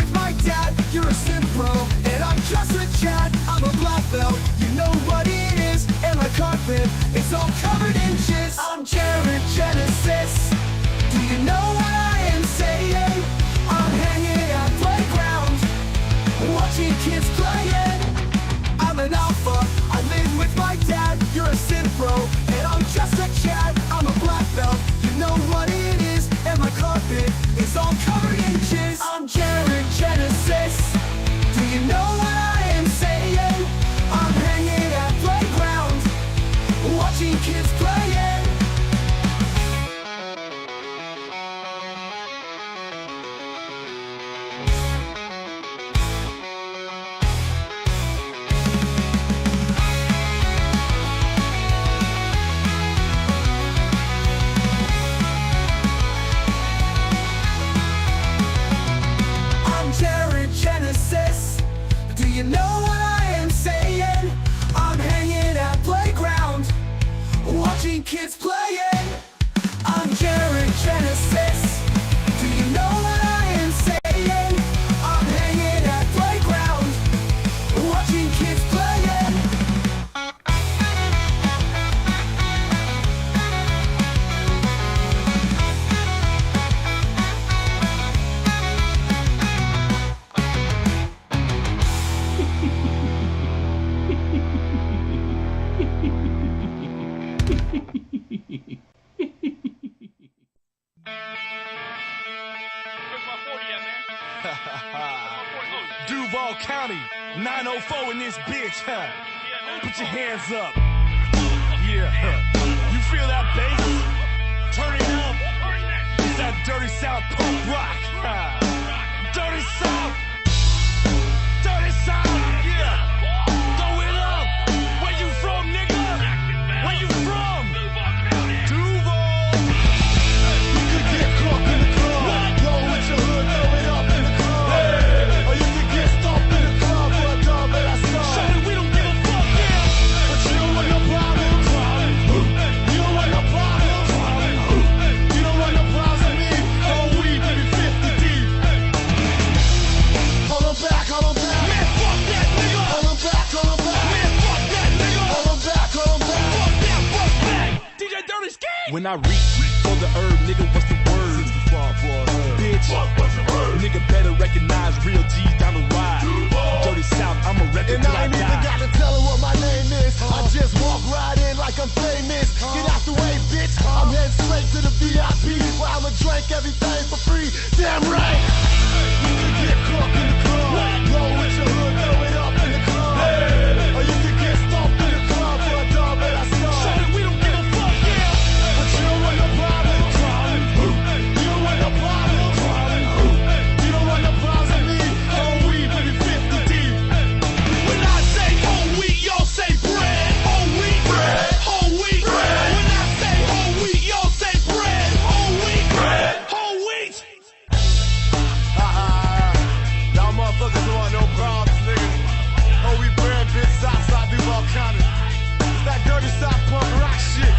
with my dad, you're a synth pro, and I'm just a Chad. I'm a black belt, you know what it is, and my carpet, it's all covered in jizz. I'm Jared Genesis, do you know what I am saying? I'm hanging at playground, watching kids playing. I'm an alpha, I live with my dad, you're a synth pro, and I'm just a Chad. I'm a black belt, you know what it is, and my carpet is all covered in jizz. I'm Jared Genesis, do you know what I am saying? I'm hanging at playground, watching kids playing. Do you know what I am saying? I'm hanging at playground, watching kids playing. I'm Jared Genesis. Do you know what I am saying? I'm hanging at playground, watching kids playing. Duval County, 904 in this bitch, huh? Put your hands up. Yeah, you feel that bass? Turn it up. It's that dirty South punk rock. Dirty South. Dirty South, yeah. Throw it up. Where you from, nigga? Where you from? Duval. You could get caught in the club. Roll with your hood, throw it up in the club. Hey. Or you could get stomped in the club for a dub that I start. Shawty, we don't give a fuck, yeah. But you don't want no problem. You don't want no problem. You don't want no problems with me. Oh, we baby 50 deep. Hold on back, hold on back. Man, fuck that nigga. Hold on back, hold on back. Man, fuck that nigga. Hold on back, hold on back. Fuck that, fuck that. DJ Dirty Ski. When I reach for the herb, nigga, what's the word? Bitch, what's the word? Nigga better recognize real G's down the ride. Dirty South, I'm a record till I die. And I ain't even gotta tell her what my name is. I just walk right in like I'm famous. Get out the way, bitch. I'm heading straight to the VIP, where I'ma drink everything for free. Damn right. You can get caught in the club. Roll with your hood, throw it up in the club. Hey. Or you can get stomped in the club for a dub that I start. Shawty, we don't give a fuck, yeah. But you don't want no problem. You don't want no problem. You don't want no problems with me. Oh, we baby 50 deep. When I say whole wheat, y'all say bread. Whole wheat, bread. Whole wheat, bread. When I say whole wheat, y'all say bread. Whole wheat, bread. Whole wheat. Y'all motherfuckers don't want no problems, nigga. Whole wheat bread, bitch, Southside Duval County. It's that dirty South punk rock shit.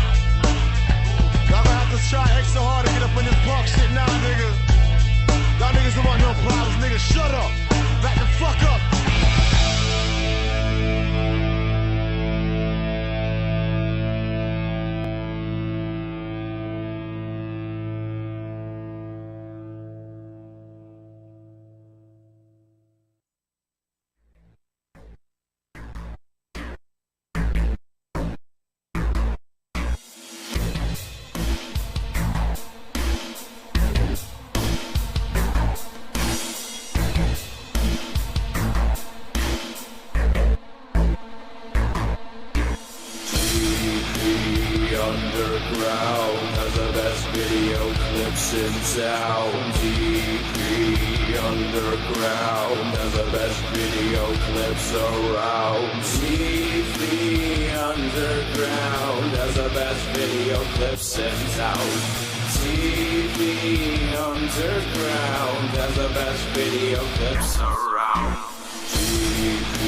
Y'all gonna have to try extra hard to get up in this punk shit now, nigga. Y'all niggas don't want no problems, nigga. Shut up. Back the fuck up. Underground has the best video clips in town. TV Underground has the best video clips around. TV Underground has the best video clips in town. TV Underground has the best video clips around. TV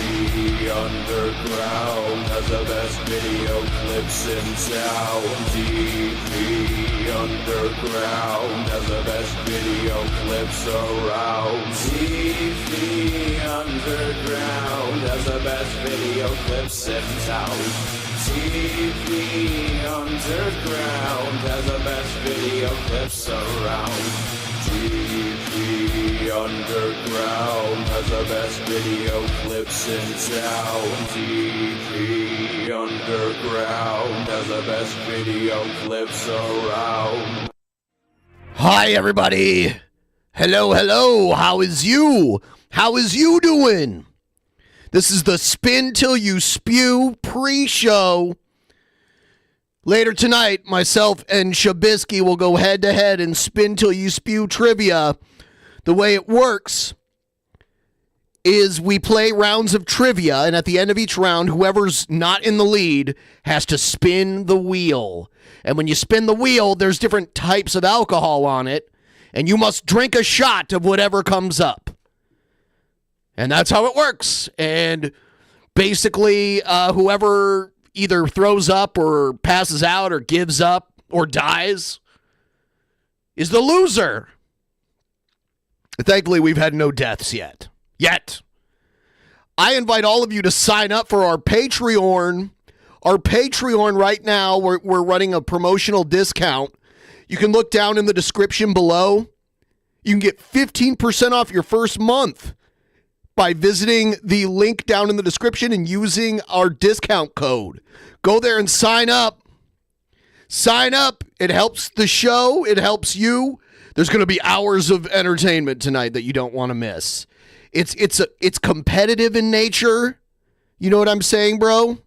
Underground has the best video clips in town. TV Underground has the best video clips around. TV Underground has the best video clips in town. TV Underground has the best video clips around. TV Underground has the best video clips in town. TV Underground has the best video clips around. Hi, everybody. Hello, hello. How is you? How is you doing? This is the Spin Till You Spew pre-show. Later tonight, myself and Shabisky will go head-to-head and Spin Till You Spew trivia. The way it works is we play rounds of trivia, and at the end of each round, whoever's not in the lead has to spin the wheel. And when you spin the wheel, there's different types of alcohol on it, and you must drink a shot of whatever comes up. And that's how it works. And basically, whoever either throws up or passes out or gives up or dies is the loser. Thankfully, we've had no deaths yet. I invite all of you to sign up for our Patreon. Our Patreon right now, we're running a promotional discount. You can look down in the description below. You can get 15% off your first month by visiting the link down in the description and using our discount code. Go there and sign up. Sign up. It helps the show. It helps you. There's going to be hours of entertainment tonight that you don't want to miss. It's competitive in nature. You know what I'm saying, bro?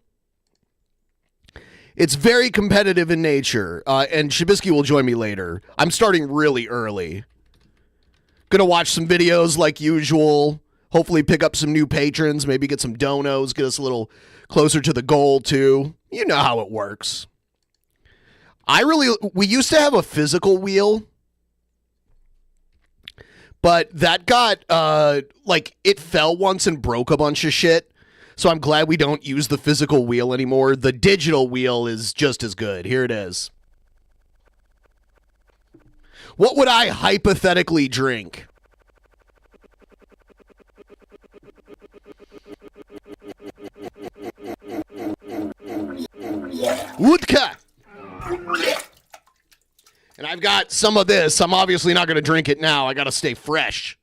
It's very competitive in nature. And Shabisky will join me later. I'm starting really early. Gonna watch some videos like usual. Hopefully pick up some new patrons. Maybe get some donos. Get us a little closer to the goal, too. You know how it works. We used to have a physical wheel. But that got, it fell once and broke a bunch of shit. So I'm glad we don't use the physical wheel anymore. The digital wheel is just as good. Here it is. What would I hypothetically drink? Vodka. And I've got some of this. I'm obviously not going to drink it now. I got to stay fresh.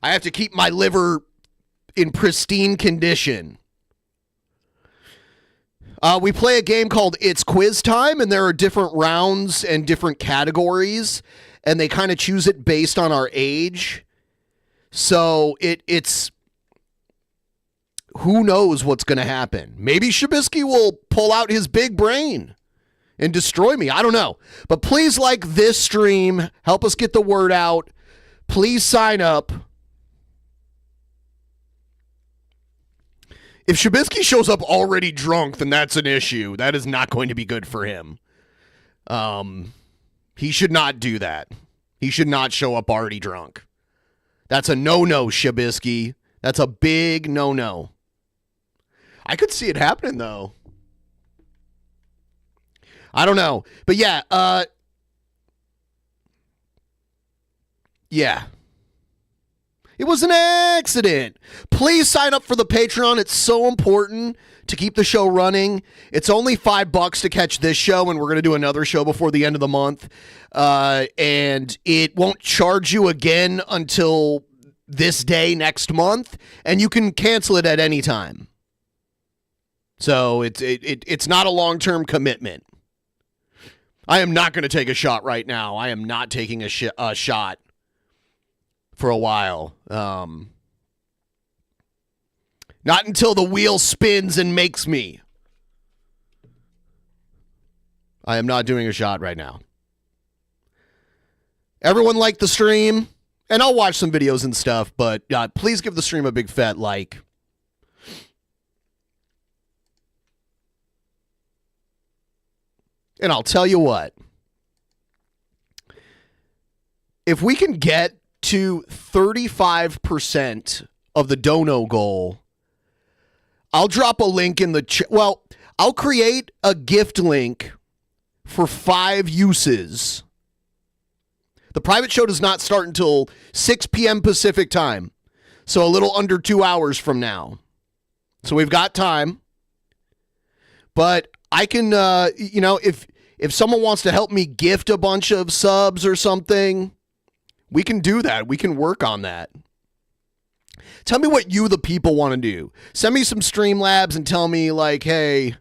I have to keep my liver in pristine condition. We play a game called It's Quiz Time, and there are different rounds and different categories, and they kind of choose it based on our age. So it's who knows what's going to happen. Maybe Shabisky will pull out his big brain and destroy me. I don't know. But please like this stream. Help us get the word out. Please sign up. If Shabisky shows up already drunk, then that's an issue. That is not going to be good for him. He should not do that. He should not show up already drunk. That's a no-no, Shabisky. That's a big no-no. I could see it happening, though. I don't know. But yeah, yeah. It was an accident. Please sign up for the Patreon. It's so important to keep the show running. It's only $5 to catch this show, and we're going to do another show before the end of the month. And it won't charge you again until this day next month, and you can cancel it at any time. So it's not a long-term commitment. I am not going to take a shot right now. I am not taking a shot for a while. Not until the wheel spins and makes me. I am not doing a shot right now. Everyone like the stream, and I'll watch some videos and stuff, but please give the stream a big fat like. And I'll tell you what. If we can get to 35% of the dono goal, I'll drop a link in the I'll create a gift link for 5 uses. The private show does not start until 6 p.m. Pacific time. So a little under 2 hours from now. So we've got time. But I can, if someone wants to help me gift a bunch of subs or something, we can do that. We can work on that. Tell me what you, the people, want to do. Send me some Streamlabs and tell me, like, hey,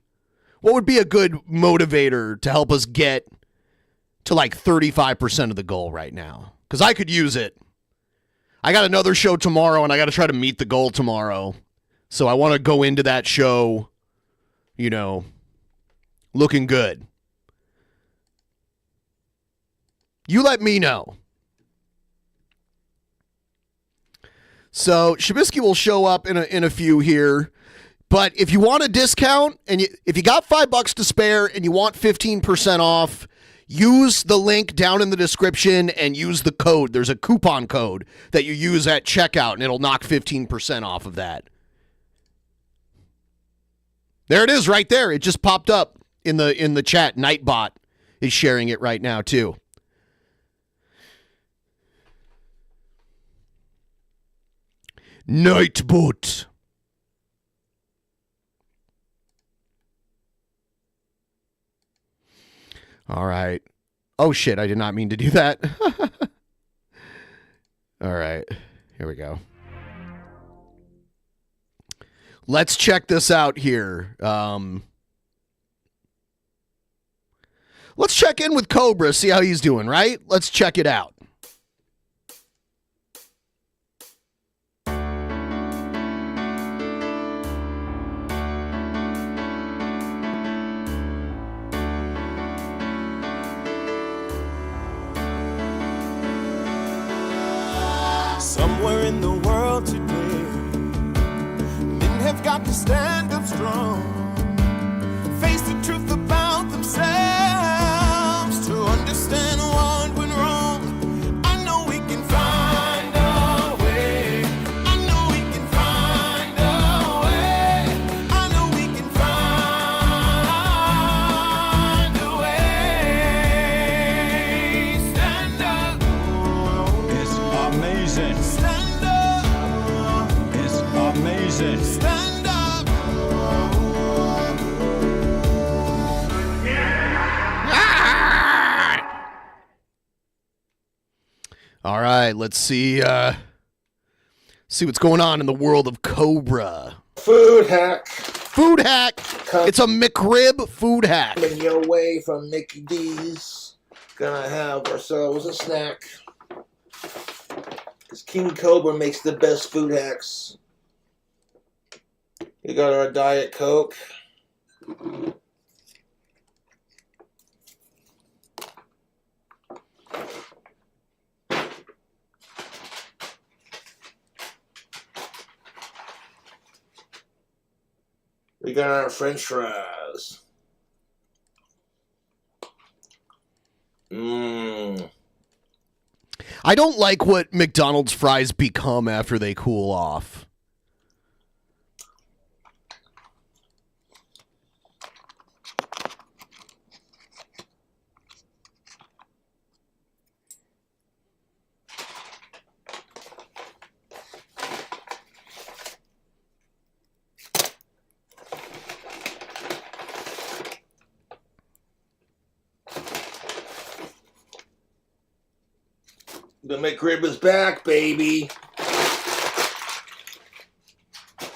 what would be a good motivator to help us get to like 35% of the goal right now? Because I could use it. I got another show tomorrow, and I got to try to meet the goal tomorrow. So I want to go into that show, looking good. You let me know. So Shabisky will show up in a few here. But if you want a discount, and if you got $5 to spare and you want 15% off, use the link down in the description and use the code. There's a coupon code that you use at checkout, and it'll knock 15% off of that. There it is right there. It just popped up in the chat. Nightbot is sharing it right now too. Nightbot. All right. Oh, shit. I did not mean to do that. All right. Here we go. Let's check this out here. Let's check in with Cobra, see how he's doing, right? Let's check it out. Somewhere in the world today, men have got to stand up strong, face the truth about themselves, to understand what went wrong. I know we can find a way. I know we can find a way. I know we can find a way. Stand up. It's amazing. Stand up. It's amazing. Stand up. All right, let's see what's going on in the world of Cobra. Food hack. Food hack. It's a McRib food hack. Coming your way from Mickey D's. Gonna have ourselves a snack. Because King Cobra makes the best food hacks. We got our Diet Coke. We got our French fries. I don't like what McDonald's fries become after they cool off. The McRib is back, baby. And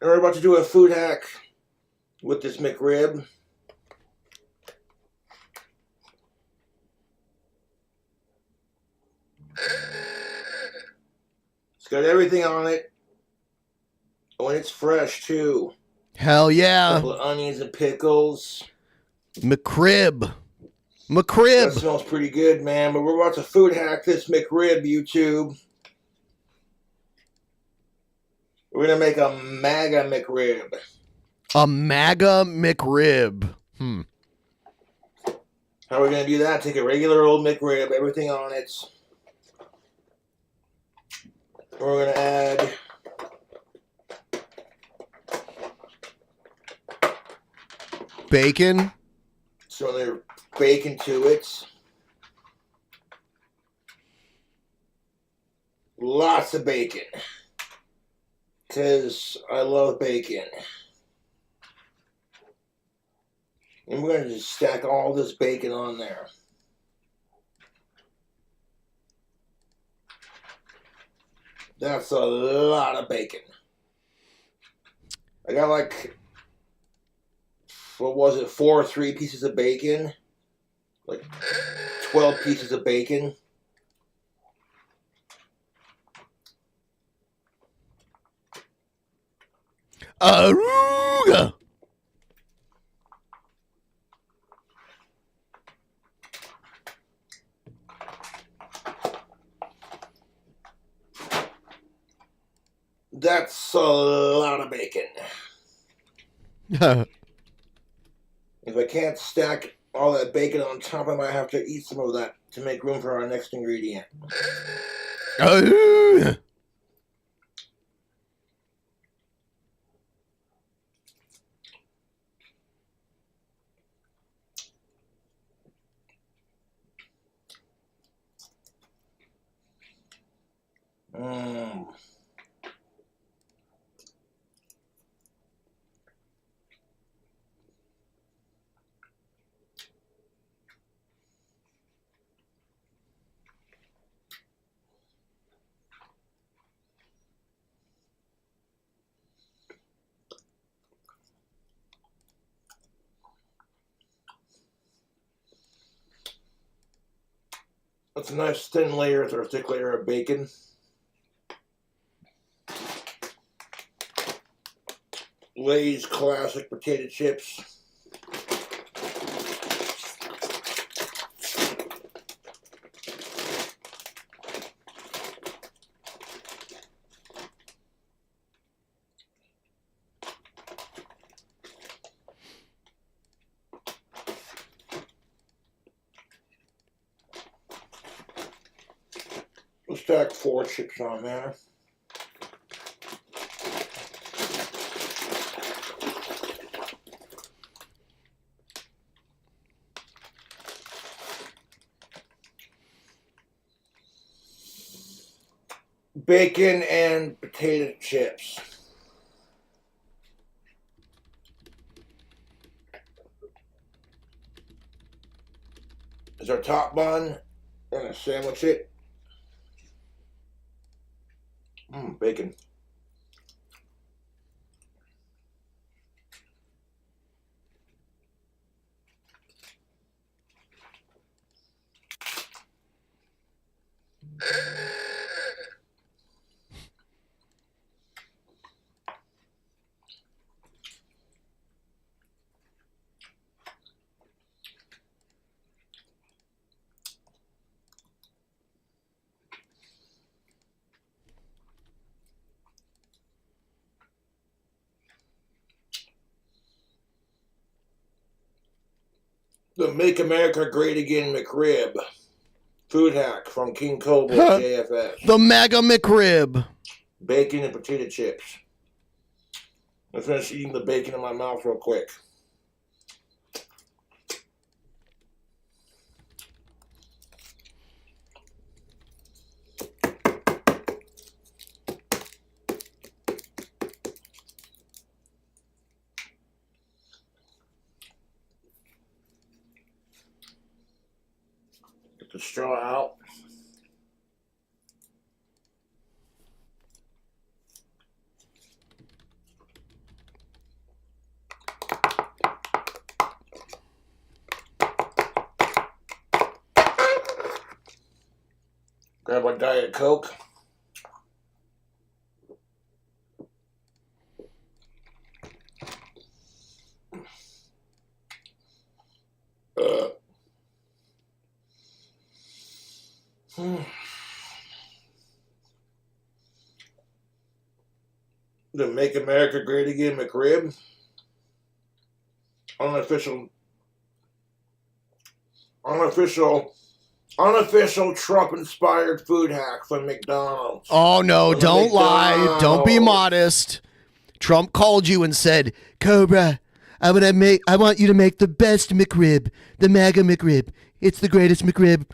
we're about to do a food hack with this McRib. It's got everything on it. Oh, and it's fresh, too. Hell A yeah. couple of onions and pickles. McRib. That McRib. smells pretty good, man. But we're about to food hack this McRib, YouTube. We're going to make a MAGA McRib. A MAGA McRib. How are we going to do that? Take a regular old McRib, everything on it. We're going to add Bacon. some of their bacon to it. lots of bacon. Because I love bacon. And we're going to just stack all this bacon on there. That's a lot of bacon. I got like, what was it, 4 or 3 pieces of bacon? Like 12 pieces of bacon. Aruga! That's a lot of bacon. If I can't stack all that bacon on top, I might have to eat some of that to make room for our next ingredient. That's a nice thin layer or thick layer of bacon. Lay's classic potato chips. We'll stack 4 chips on there. Bacon and potato chips. Is our top bun. Gonna sandwich it. Bacon. The Make America Great Again McRib. Food hack from King Cobra JFS. The Mega McRib. Bacon and potato chips. I'm finished eating the bacon in my mouth real quick. Get the straw out. Grab a Diet Coke. The Make America Great Again McRib. Unofficial Trump-inspired food hack from McDonald's. Oh, no, don't lie. Don't be modest. Trump called you and said, Cobra, I want you to make the best McRib, the Mega McRib. It's the greatest McRib.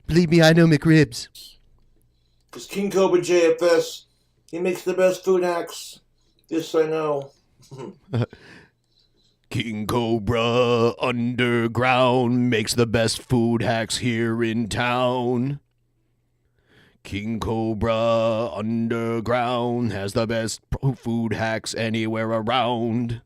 Believe me, I know McRibs. Because King Cobra JFS, he makes the best food hacks. This I know. King Cobra Underground makes the best food hacks here in town. King Cobra Underground has the best food hacks anywhere around.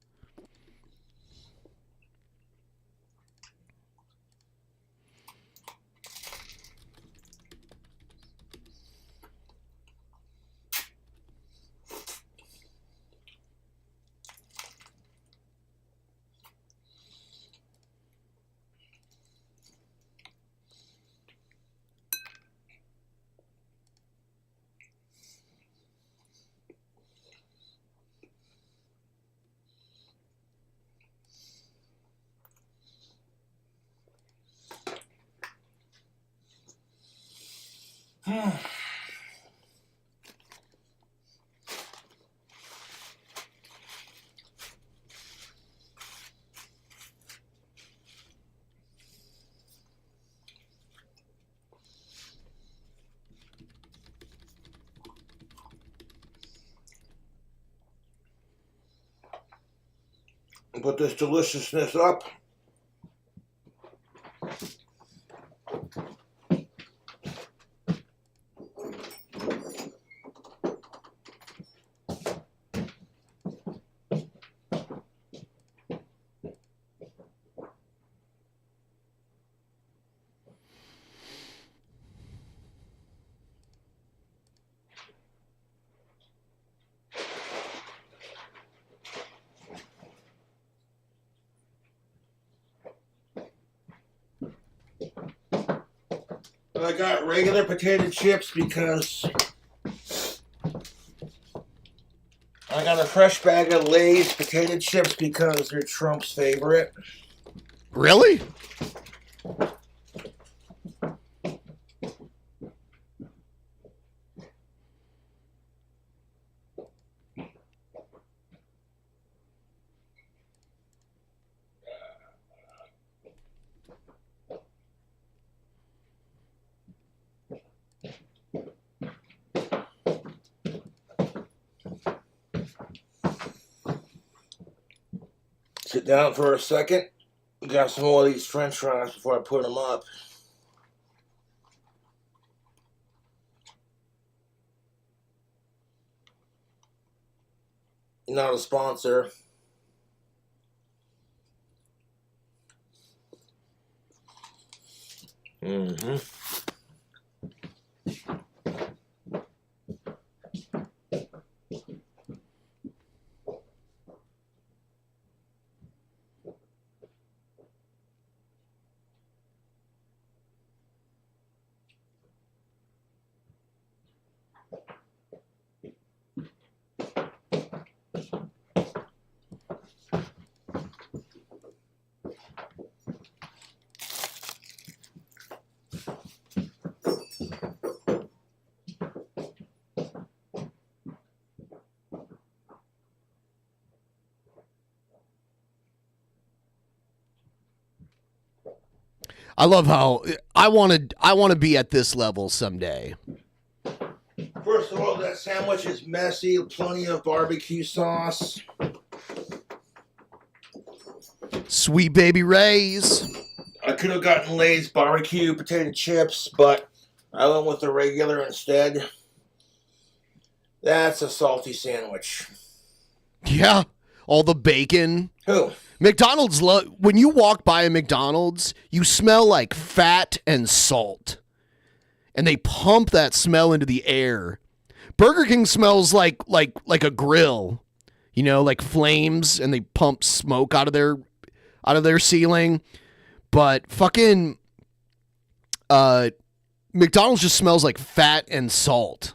Put this deliciousness up. I got regular potato chips because I got a fresh bag of Lay's potato chips because they're Trump's favorite. Really? Sit down for a second. Got some more of these French fries before I put them up. Not a sponsor. Mm-hmm. I love how I want to be at this level someday. First of all, that sandwich is messy. Plenty of barbecue sauce. Sweet Baby Ray's. I could have gotten Lay's barbecue potato chips, but I went with the regular instead. That's a salty sandwich. Yeah, all the bacon. Who? McDonald's, when you walk by a McDonald's, you smell like fat and salt. And they pump that smell into the air. Burger King smells like a grill. You know, like flames, and they pump smoke out of their ceiling. But fucking McDonald's just smells like fat and salt.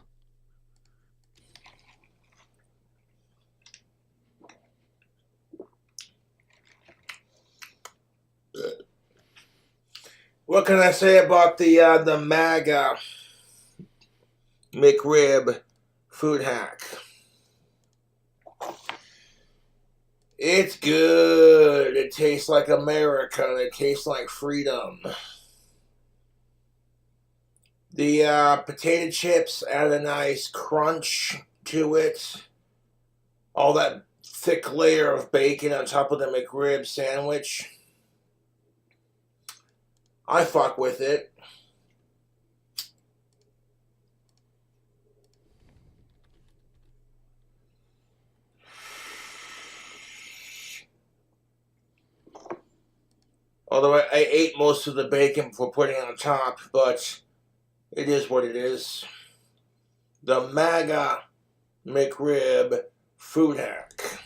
What can I say about the MAGA McRib food hack? It's good. It tastes like America. It tastes like freedom. The potato chips add a nice crunch to it. All that thick layer of bacon on top of the McRib sandwich. I fuck with it. Although I ate most of the bacon before putting it on top, but it is what it is. The MAGA McRib food hack.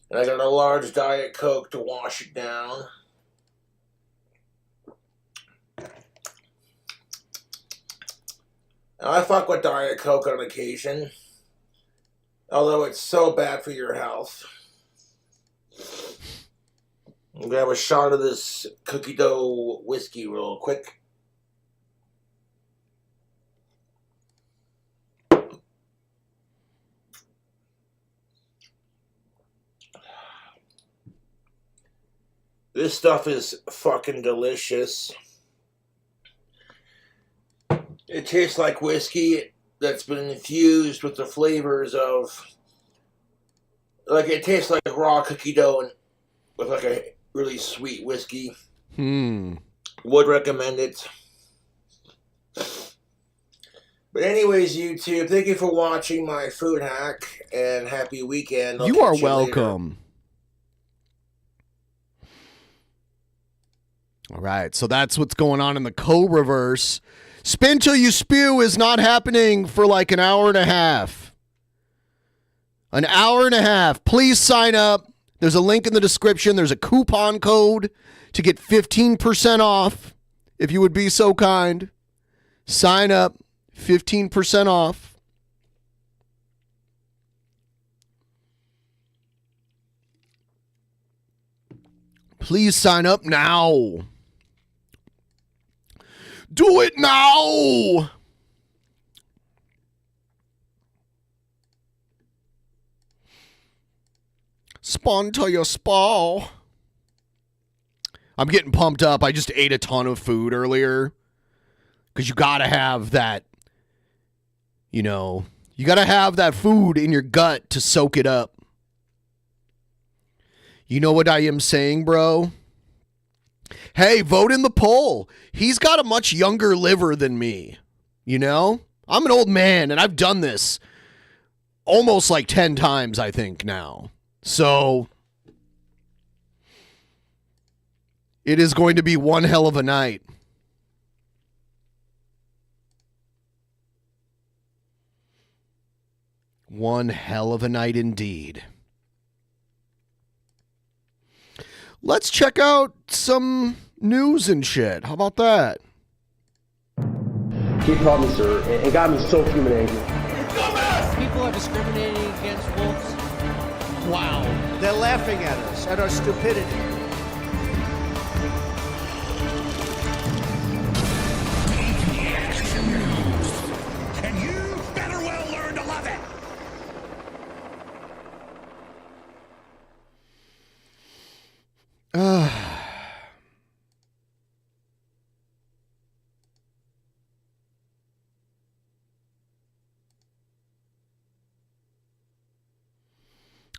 And I got a large Diet Coke to wash it down. And I fuck with Diet Coke on occasion, although it's so bad for your health. I'm gonna have a shot of this cookie dough whiskey real quick. This stuff is fucking delicious. It tastes like whiskey that's been infused with the flavors of... Like, it tastes like raw cookie dough and with like a really sweet whiskey. Would recommend it. But anyways, YouTube, thank you for watching my food hack, and happy weekend. You are welcome. All right, so that's what's going on in the co-reverse. Spin Till You Spew is not happening for like an hour and a half. An hour and a half. Please sign up. There's a link in the description. There's a coupon code to get 15% off, if you would be so kind. Sign up, 15% off. Please sign up now. Do it now. Spawn till you spawn. I'm getting pumped up. I just ate a ton of food earlier. Because you got to have that, you know, you got to have that food in your gut to soak it up. You know what I am saying, bro? Hey, vote in the poll. He's got a much younger liver than me. You know? I'm an old man, and I've done this almost like 10 times, I think, now. So, it is going to be one hell of a night. One hell of a night indeed. Let's check out some news and shit. How about that? He called me sir, and it got me so fuming angry. People are discriminating against wolves. Wow. They're laughing at us, at our stupidity. And you better well learn to love it.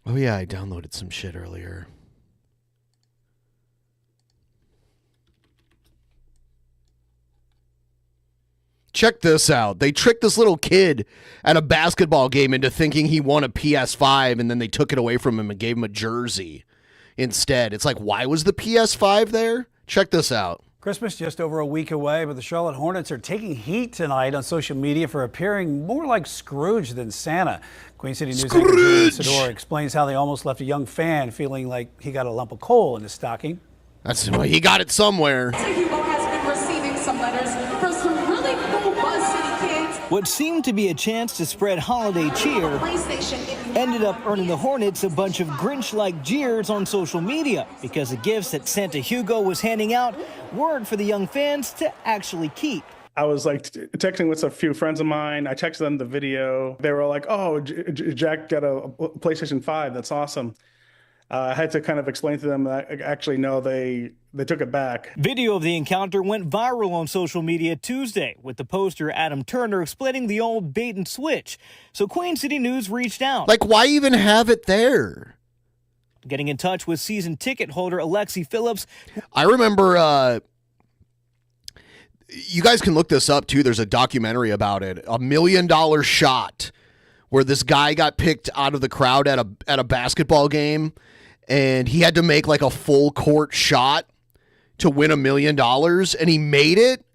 Oh yeah, I downloaded some shit earlier. Check this out. They tricked this little kid at a basketball game into thinking he won a PS5, and then they took it away from him and gave him a jersey instead. It's like, why was the PS5 there? Check this out. Christmas just over a week away, but the Charlotte Hornets are taking heat tonight on social media for appearing more like Scrooge than Santa. Queen City News anchor Julian Sador explains how they almost left a young fan feeling like he got a lump of coal in his stocking. That's well, he got it somewhere. Hugo has been receiving some letters from some really cool Buzz City kids. What seemed to be a chance to spread holiday cheer ended up earning the Hornets a bunch of Grinch-like jeers on social media because the gifts that Santa Hugo was handing out weren't for the young fans to actually keep. I was like texting with a few friends of mine. I texted them the video. They were like, oh, Jack got a PlayStation 5. That's awesome. I had to kind of explain to them that actually, no, they took it back. Video of the encounter went viral on social media Tuesday, with the poster Adam Turner explaining the old bait and switch. So Queen City News reached out. Like, why even have it there? Getting in touch with season ticket holder Alexi Phillips. I remember, you guys can look this up too. There's a documentary about it, $1 million shot, where this guy got picked out of the crowd at a basketball game, and he had to make like a full court shot to win $1 million, and he made it.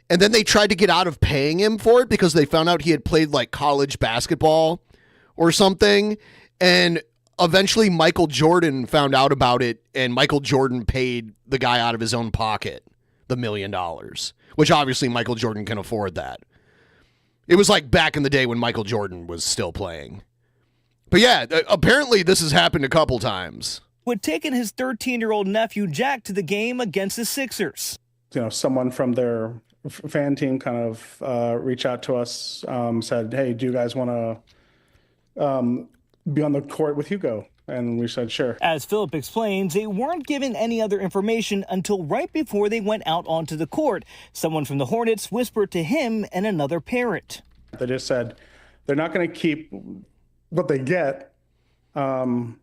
And then they tried to get out of paying him for it because they found out he had played like college basketball or something. And eventually Michael Jordan found out about it, and Michael Jordan paid the guy out of his own pocket the $1 million, which obviously Michael Jordan can afford that. It was like back in the day when Michael Jordan was still playing. But yeah, apparently this has happened a couple times. Would taken his 13-year-old nephew Jack to the game against the Sixers. You know, someone from their fan team kind of reached out to us, said, hey, do you guys want to be on the court with Hugo? And we said, sure. As Philip explains, they weren't given any other information until right before they went out onto the court. Someone from the Hornets whispered to him and another parent. They just said they're not going to keep what they get. However,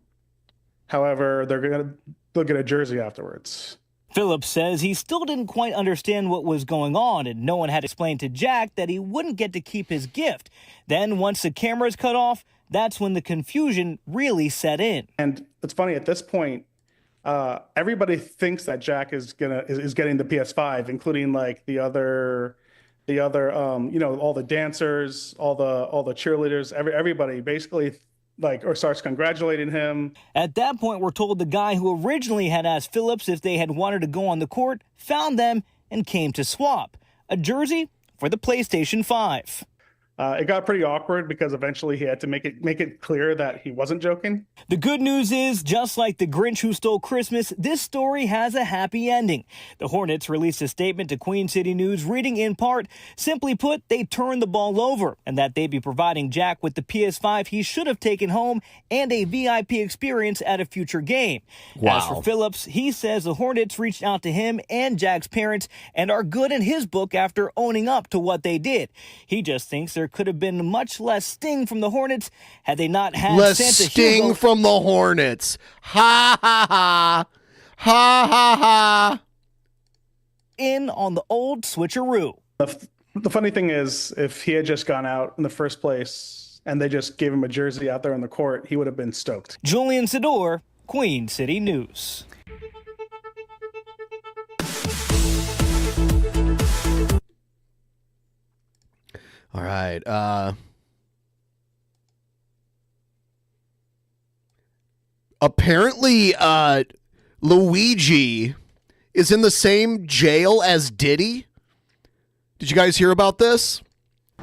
they'll get a jersey afterwards. Phillips says he still didn't quite understand what was going on, and no one had explained to Jack that he wouldn't get to keep his gift. Then once the cameras cut off, that's when the confusion really set in. And it's funny, at this point, everybody thinks that Jack is getting the PS5, including like the other all the dancers, all the cheerleaders, everybody basically starts congratulating him. At that point, we're told the guy who originally had asked Phillips if they had wanted to go on the court found them and came to swap a jersey for the PlayStation 5. It got pretty awkward because eventually he had to make it clear that he wasn't joking. The good news is, just like the Grinch who stole Christmas, this story has a happy ending. The Hornets released a statement to Queen City News reading in part, simply put, they turned the ball over and that they'd be providing Jack with the PS5 he should have taken home and a VIP experience at a future game. Wow. As for Phillips, he says the Hornets reached out to him and Jack's parents and are good in his book after owning up to what they did. He just thinks there could have been much less sting from the Hornets had they not had less Santa sting Hugo from the Hornets. Ha ha ha. Ha ha ha. in on the old switcheroo. The funny thing is, if he had just gone out in the first place and they just gave him a jersey out there on the court, he would have been stoked. Julian Sador, Queen City News. All right. Apparently, Luigi is in the same jail as Diddy. Did you guys hear about this?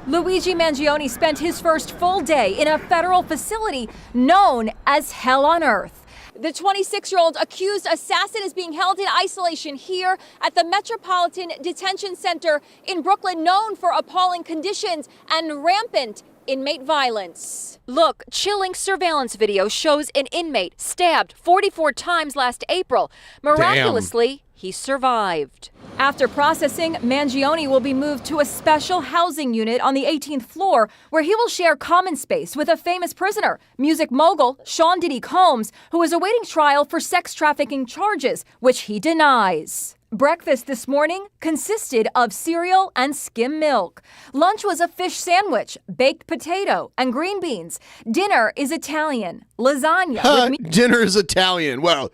Luigi Mangione spent his first full day in a federal facility known as Hell on Earth. The 26-year-old accused assassin is being held in isolation here at the Metropolitan Detention Center in Brooklyn, known for appalling conditions and rampant inmate violence. Look, chilling surveillance video shows an inmate stabbed 44 times last April. Miraculously, he survived. After processing, Mangione will be moved to a special housing unit on the 18th floor, where he will share common space with a famous prisoner, music mogul Sean Diddy Combs, who is awaiting trial for sex trafficking charges, which he denies. Breakfast this morning consisted of cereal and skim milk. Lunch was a fish sandwich, baked potato, and green beans. Dinner is Italian, lasagna with Dinner is Italian. Well,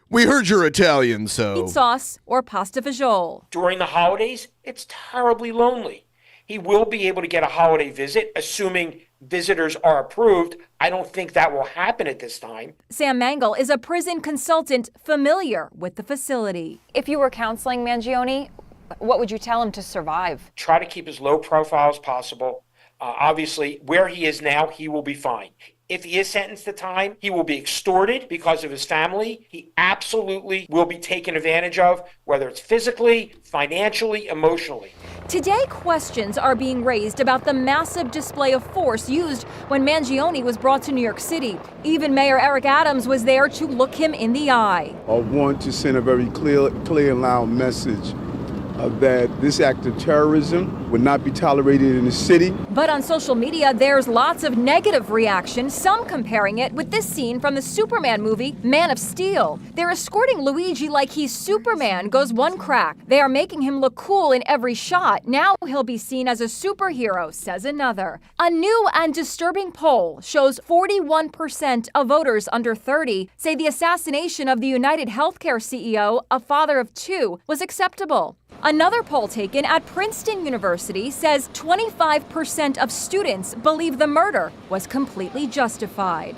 we heard you're Italian, so... meat sauce or pasta fagioli. During the holidays, it's terribly lonely. He will be able to get a holiday visit, assuming visitors are approved. I don't think that will happen at this time. Sam Mangle is a prison consultant familiar with the facility. If you were counseling Mangione, what would you tell him to survive? Try to keep as low profile as possible. Obviously, where he is now, he will be fine. if he is sentenced to time, he will be extorted because of his family. He absolutely will be taken advantage of, whether it's physically, financially, emotionally. Today, questions are being raised about the massive display of force used when Mangione was brought to New York City. Even Mayor Eric Adams was there to look him in the eye. I want to send a very clear and loud message that this act of terrorism would not be tolerated in the city. But on social media, there's lots of negative reaction, some comparing it with this scene from the Superman movie, Man of Steel. They're escorting Luigi like he's Superman, goes one crack. They are making him look cool in every shot. Now he'll be seen as a superhero, says another. A new and disturbing poll shows 41% of voters under 30 say the assassination of the United Healthcare CEO, a father of two, was acceptable. Another poll taken at Princeton University says 25% of students believe the murder was completely justified.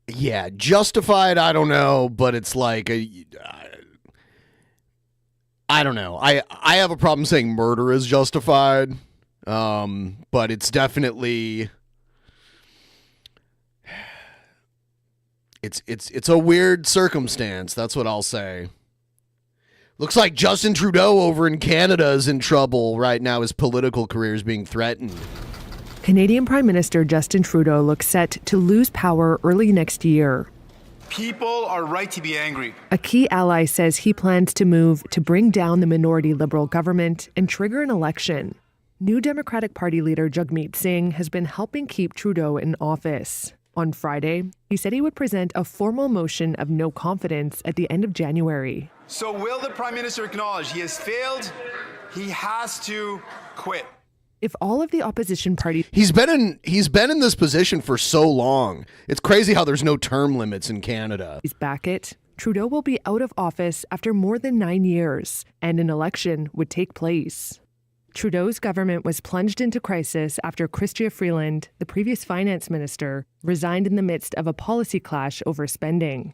Yeah, justified, I don't know, but it's like, I don't know. I have a problem saying murder is justified, but it's definitely... It's a weird circumstance, that's what I'll say. Looks like Justin Trudeau over in Canada is in trouble right now. His political career is being threatened. Canadian Prime Minister Justin Trudeau looks set to lose power early next year. People are right to be angry. A key ally says he plans to move to bring down the minority Liberal government and trigger an election. New Democratic Party leader Jagmeet Singh has been helping keep Trudeau in office. On Friday, he said he would present a formal motion of no confidence at the end of January. So will the Prime Minister acknowledge he has failed? He has to quit. If all of the opposition parties... He's been in this position for so long. It's crazy how there's no term limits in Canada. ...back it, Trudeau will be out of office after more than 9 years, and an election would take place. Trudeau's government was plunged into crisis after Chrystia Freeland, the previous finance minister, resigned in the midst of a policy clash over spending.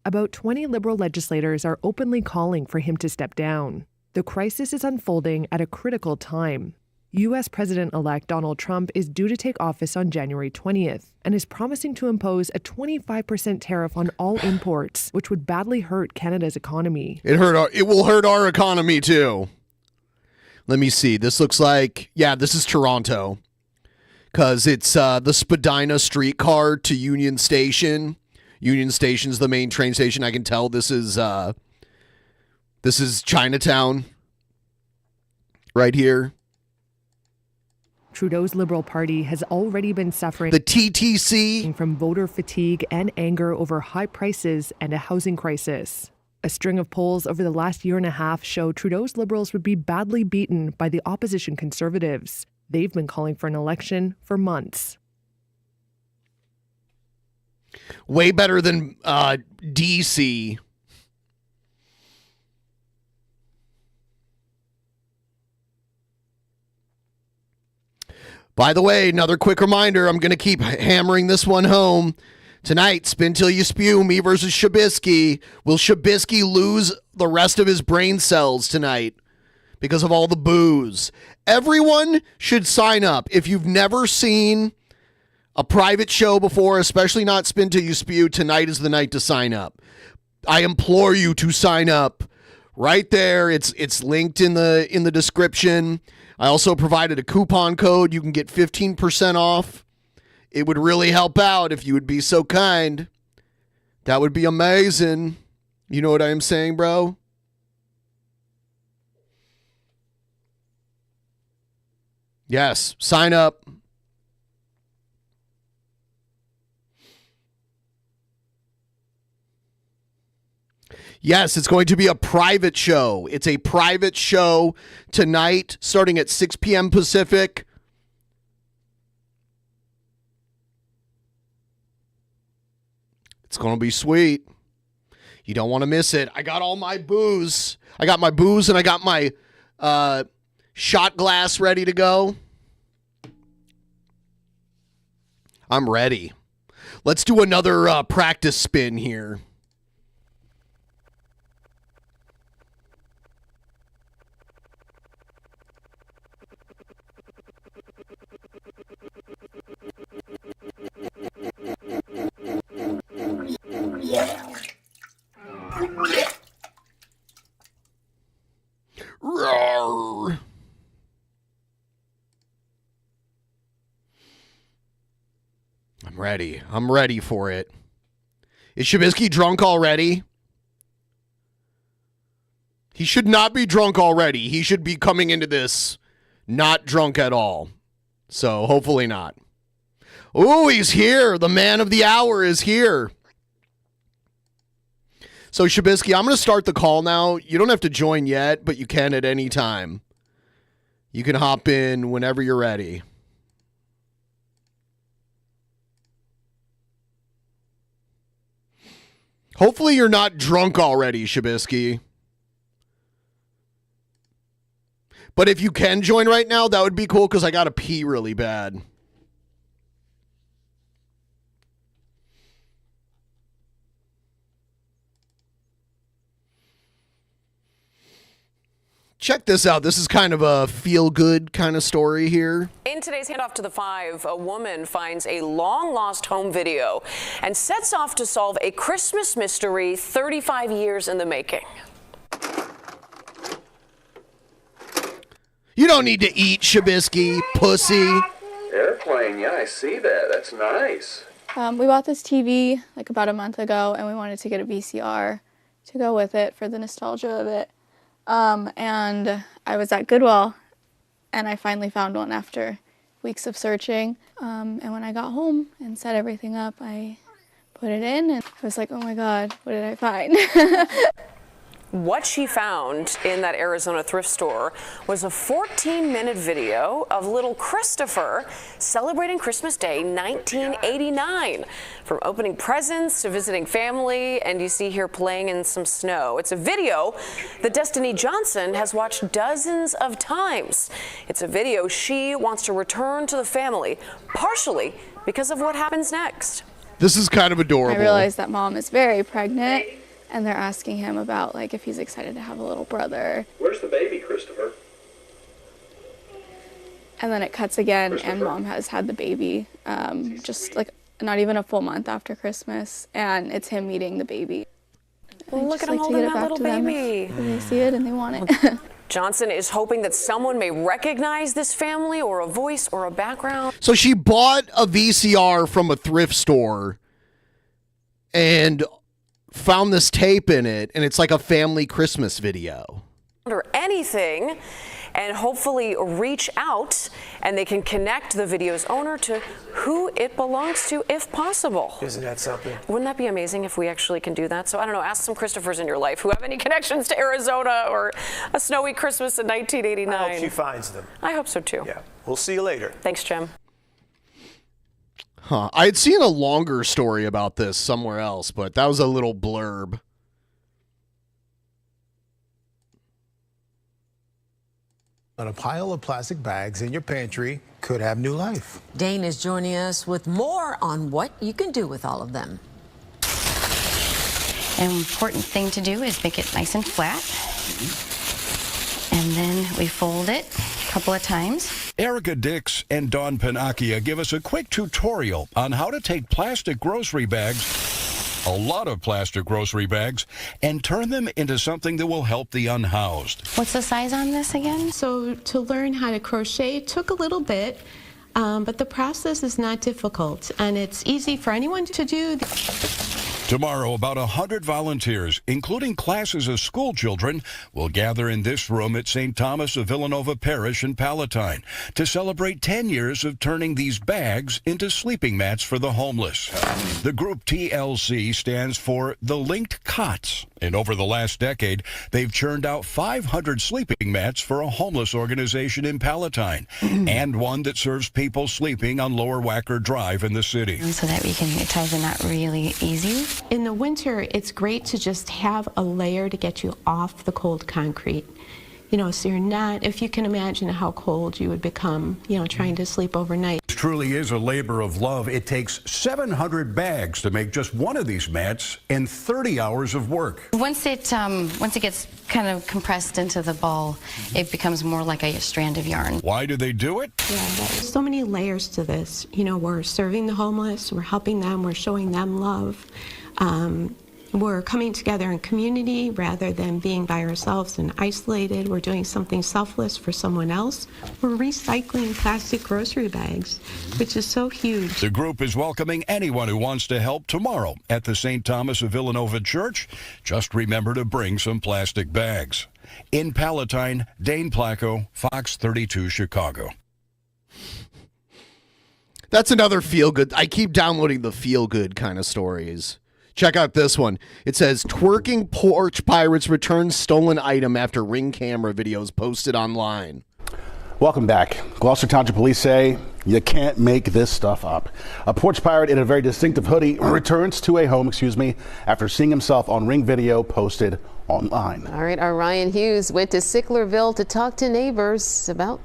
About 20 Liberal legislators are openly calling for him to step down. The crisis is unfolding at a critical time. U.S. President-elect Donald Trump is due to take office on January 20th and is promising to impose a 25% tariff on all imports, which would badly hurt Canada's economy. It will hurt our economy too. Let me see. This looks like, yeah, this is Toronto. Because it's the Spadina streetcar to Union Station. Union Station's the main train station. I can tell this is Chinatown. Right here. Trudeau's Liberal Party has already been suffering the TTC from voter fatigue and anger over high prices and a housing crisis. A string of polls over the last year and a half show Trudeau's Liberals would be badly beaten by the opposition Conservatives. They've been calling for an election for months. Way better than DC. By the way, another quick reminder, I'm going to keep hammering this one home. Tonight, Spin Till You Spew, me versus Shabisky. Will Shabisky lose the rest of his brain cells tonight because of all the booze? Everyone should sign up. If you've never seen a private show before, especially not Spin Till You Spew, tonight is the night to sign up. I implore you to sign up right there. It's linked in the description. I also provided a coupon code. You can get 15% off. It would really help out if you would be so kind. That would be amazing. You know what I am saying, bro? Yes, sign up. Yes, it's going to be a private show. It's a private show tonight, starting at 6 p.m. Pacific. It's going to be sweet. You don't want to miss it. I got all my booze. I got my booze and I got my shot glass ready to go. I'm ready. Let's do another practice spin here. Roar. I'm ready. I'm ready for it. Is Shabisky drunk already? He should not be drunk already. He should be coming into this not drunk at all. So hopefully not. Ooh, he's here. The man of the hour is here. So Shabisky, I'm going to start the call now. You don't have to join yet, but you can at any time. You can hop in whenever you're ready. Hopefully you're not drunk already, Shabisky. But if you can join right now, that would be cool because I got to pee really bad. Check this out. This is kind of a feel-good kind of story here. In today's Handoff to the Five, a woman finds a long-lost home video and sets off to solve a Christmas mystery 35 years in the making. You don't need to eat, Shabisky, pussy. Airplane, yeah, I see that. That's nice. We bought this TV like about a month ago, and we wanted to get a VCR to go with it for the nostalgia of it. And I was at Goodwill, and I finally found one after weeks of searching. And when I got home and set everything up, I put it in, and I was like, oh my God, what did I find? What she found in that Arizona thrift store was a 14-minute video of little Christopher celebrating Christmas Day 1989. From opening presents to visiting family, and you see here playing in some snow. It's a video that Destiny Johnson has watched dozens of times. It's a video she wants to return to the family, partially because of what happens next. This is kind of adorable. I realized that Mom is very pregnant, and they're asking him about like if he's excited to have a little brother. Where's the baby, Christopher? And then it cuts again, and Mom has had the baby just like not even a full month after Christmas, and it's him meeting the baby. Well, look at him holding that little baby. If they see it and they want it. Johnson is hoping that someone may recognize this family or a voice or a background. So she bought a VCR from a thrift store and found this tape in it, and it's like a family Christmas video. Or anything, and hopefully reach out, and they can connect the video's owner to who it belongs to if possible. Isn't that something? Wouldn't that be amazing if we actually can do that? So I don't know, ask some Christophers in your life who have any connections to Arizona or a snowy Christmas in 1989. I hope she finds them. I hope so too. Yeah, we'll see you later. Thanks, Jim. Huh. I had seen a longer story about this somewhere else, but that was a little blurb. On a pile of plastic bags in your pantry could have new life. Dane is joining us with more on what you can do with all of them. An important thing to do is make it nice and flat. And then we fold it a couple of times. Erica Dix and Dawn Panacchia give us a quick tutorial on how to take plastic grocery bags, a lot of plastic grocery bags, and turn them into something that will help the unhoused. What's the size on this again? So to learn how to crochet took a little bit, but the process is not difficult, and it's easy for anyone to do. Tomorrow, about 100 volunteers, including classes of school children, will gather in this room at St. Thomas of Villanova Parish in Palatine to celebrate 10 years of turning these bags into sleeping mats for the homeless. The group TLC stands for the Linked Cots, and over the last decade, they've churned out 500 sleeping mats for a homeless organization in Palatine and one that serves people sleeping on Lower Wacker Drive in the city. So that we can, it tells them not really easy. In the winter, it's great to just have a layer to get you off the cold concrete. You know, so you're not, if you can imagine how cold you would become, you know, trying to sleep overnight. truly is a labor of love. It takes 700 bags to make just one of these mats and 30 hours of work. Once it gets kind of compressed into the ball, it becomes more like a strand of yarn. Why do they do it? Yeah, there's so many layers to this. You know, we're serving the homeless, we're helping them, we're showing them love. We're coming together in community rather than being by ourselves and isolated. We're doing something selfless for someone else. We're recycling plastic grocery bags, which is so huge. The group is welcoming anyone who wants to help tomorrow at the St. Thomas of Villanova Church. Just remember to bring some plastic bags. In Palatine, Dane Placco, Fox 32 Chicago. That's another feel-good. I keep downloading the feel-good kind of stories. Check out this one. It says, twerking porch pirates return stolen item after Ring camera videos posted online. Welcome back. Gloucester Township Police say you can't make this stuff up. A porch pirate in a very distinctive hoodie returns to a home, after seeing himself on Ring video posted online. All right, our Ryan Hughes went to Sicklerville to talk to neighbors about...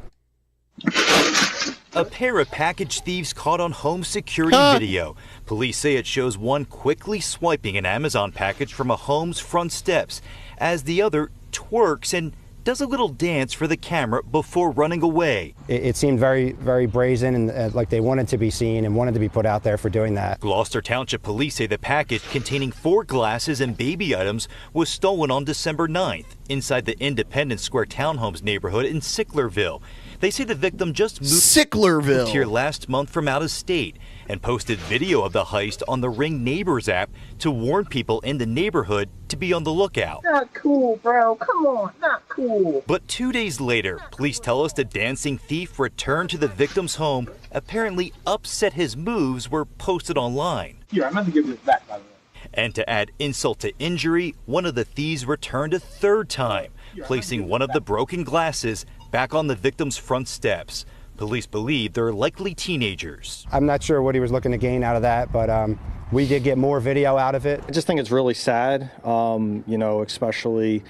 A pair of package thieves caught on home security video. Police say it shows one quickly swiping an Amazon package from a home's front steps as the other twerks and does a little dance for the camera before running away. It seemed very, very brazen and like they wanted to be seen and wanted to be put out there for doing that. Gloucester Township Police say the package containing 4 glasses and baby items was stolen on December 9th inside the Independence Square Townhomes neighborhood in Sicklerville. They say the victim just moved here last month from out of state and posted video of the heist on the Ring Neighbors app to warn people in the neighborhood to be on the lookout. Not cool, bro. Come on, not cool. But 2 days later, police tell us the dancing thief returned to the victim's home, apparently upset his moves were posted online. Here, I'm going to give this back, by the way. And to add insult to injury, one of the thieves returned a third time, placing one of the broken glasses back on the victim's front steps. Police believe they're likely teenagers. I'm not sure what he was looking to gain out of that, but we did get more video out of it. I just think it's really sad, especially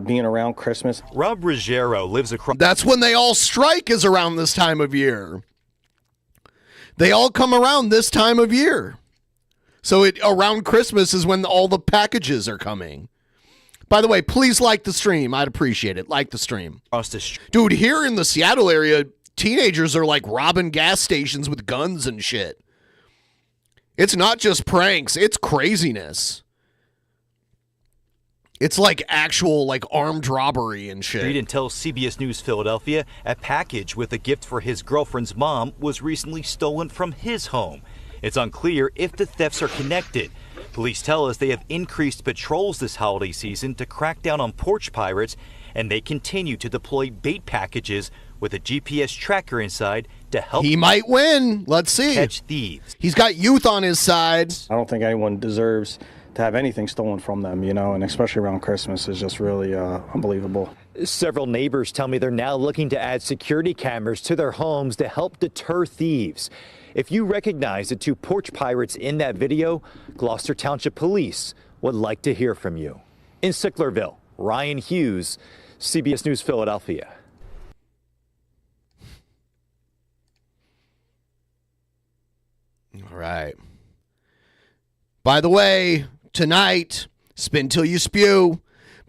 being around Christmas. Rob Ruggiero lives across... That's when they all strike, is around this time of year. They all come around this time of year. So around Christmas is when all the packages are coming. By the way, please like the stream. I'd appreciate it. Like the stream. Dude, here in the Seattle area, teenagers are like robbing gas stations with guns and shit. It's not just pranks. It's craziness. It's like actual like armed robbery and shit. Street and tells CBS News Philadelphia a package with a gift for his girlfriend's mom was recently stolen from his home. It's unclear if the thefts are connected. Police tell us they have increased patrols this holiday season to crack down on porch pirates, and they continue to deploy bait packages with a GPS tracker inside to help. He might win. Let's see. Catch thieves. He's got youth on his side. I don't think anyone deserves to have anything stolen from them, and especially around Christmas is just really unbelievable. Several neighbors tell me they're now looking to add security cameras to their homes to help deter thieves. If you recognize the 2 porch pirates in that video, Gloucester Township Police would like to hear from you. In Sicklerville, Ryan Hughes, CBS News Philadelphia. All right. By the way, tonight, Spin Till You Spew,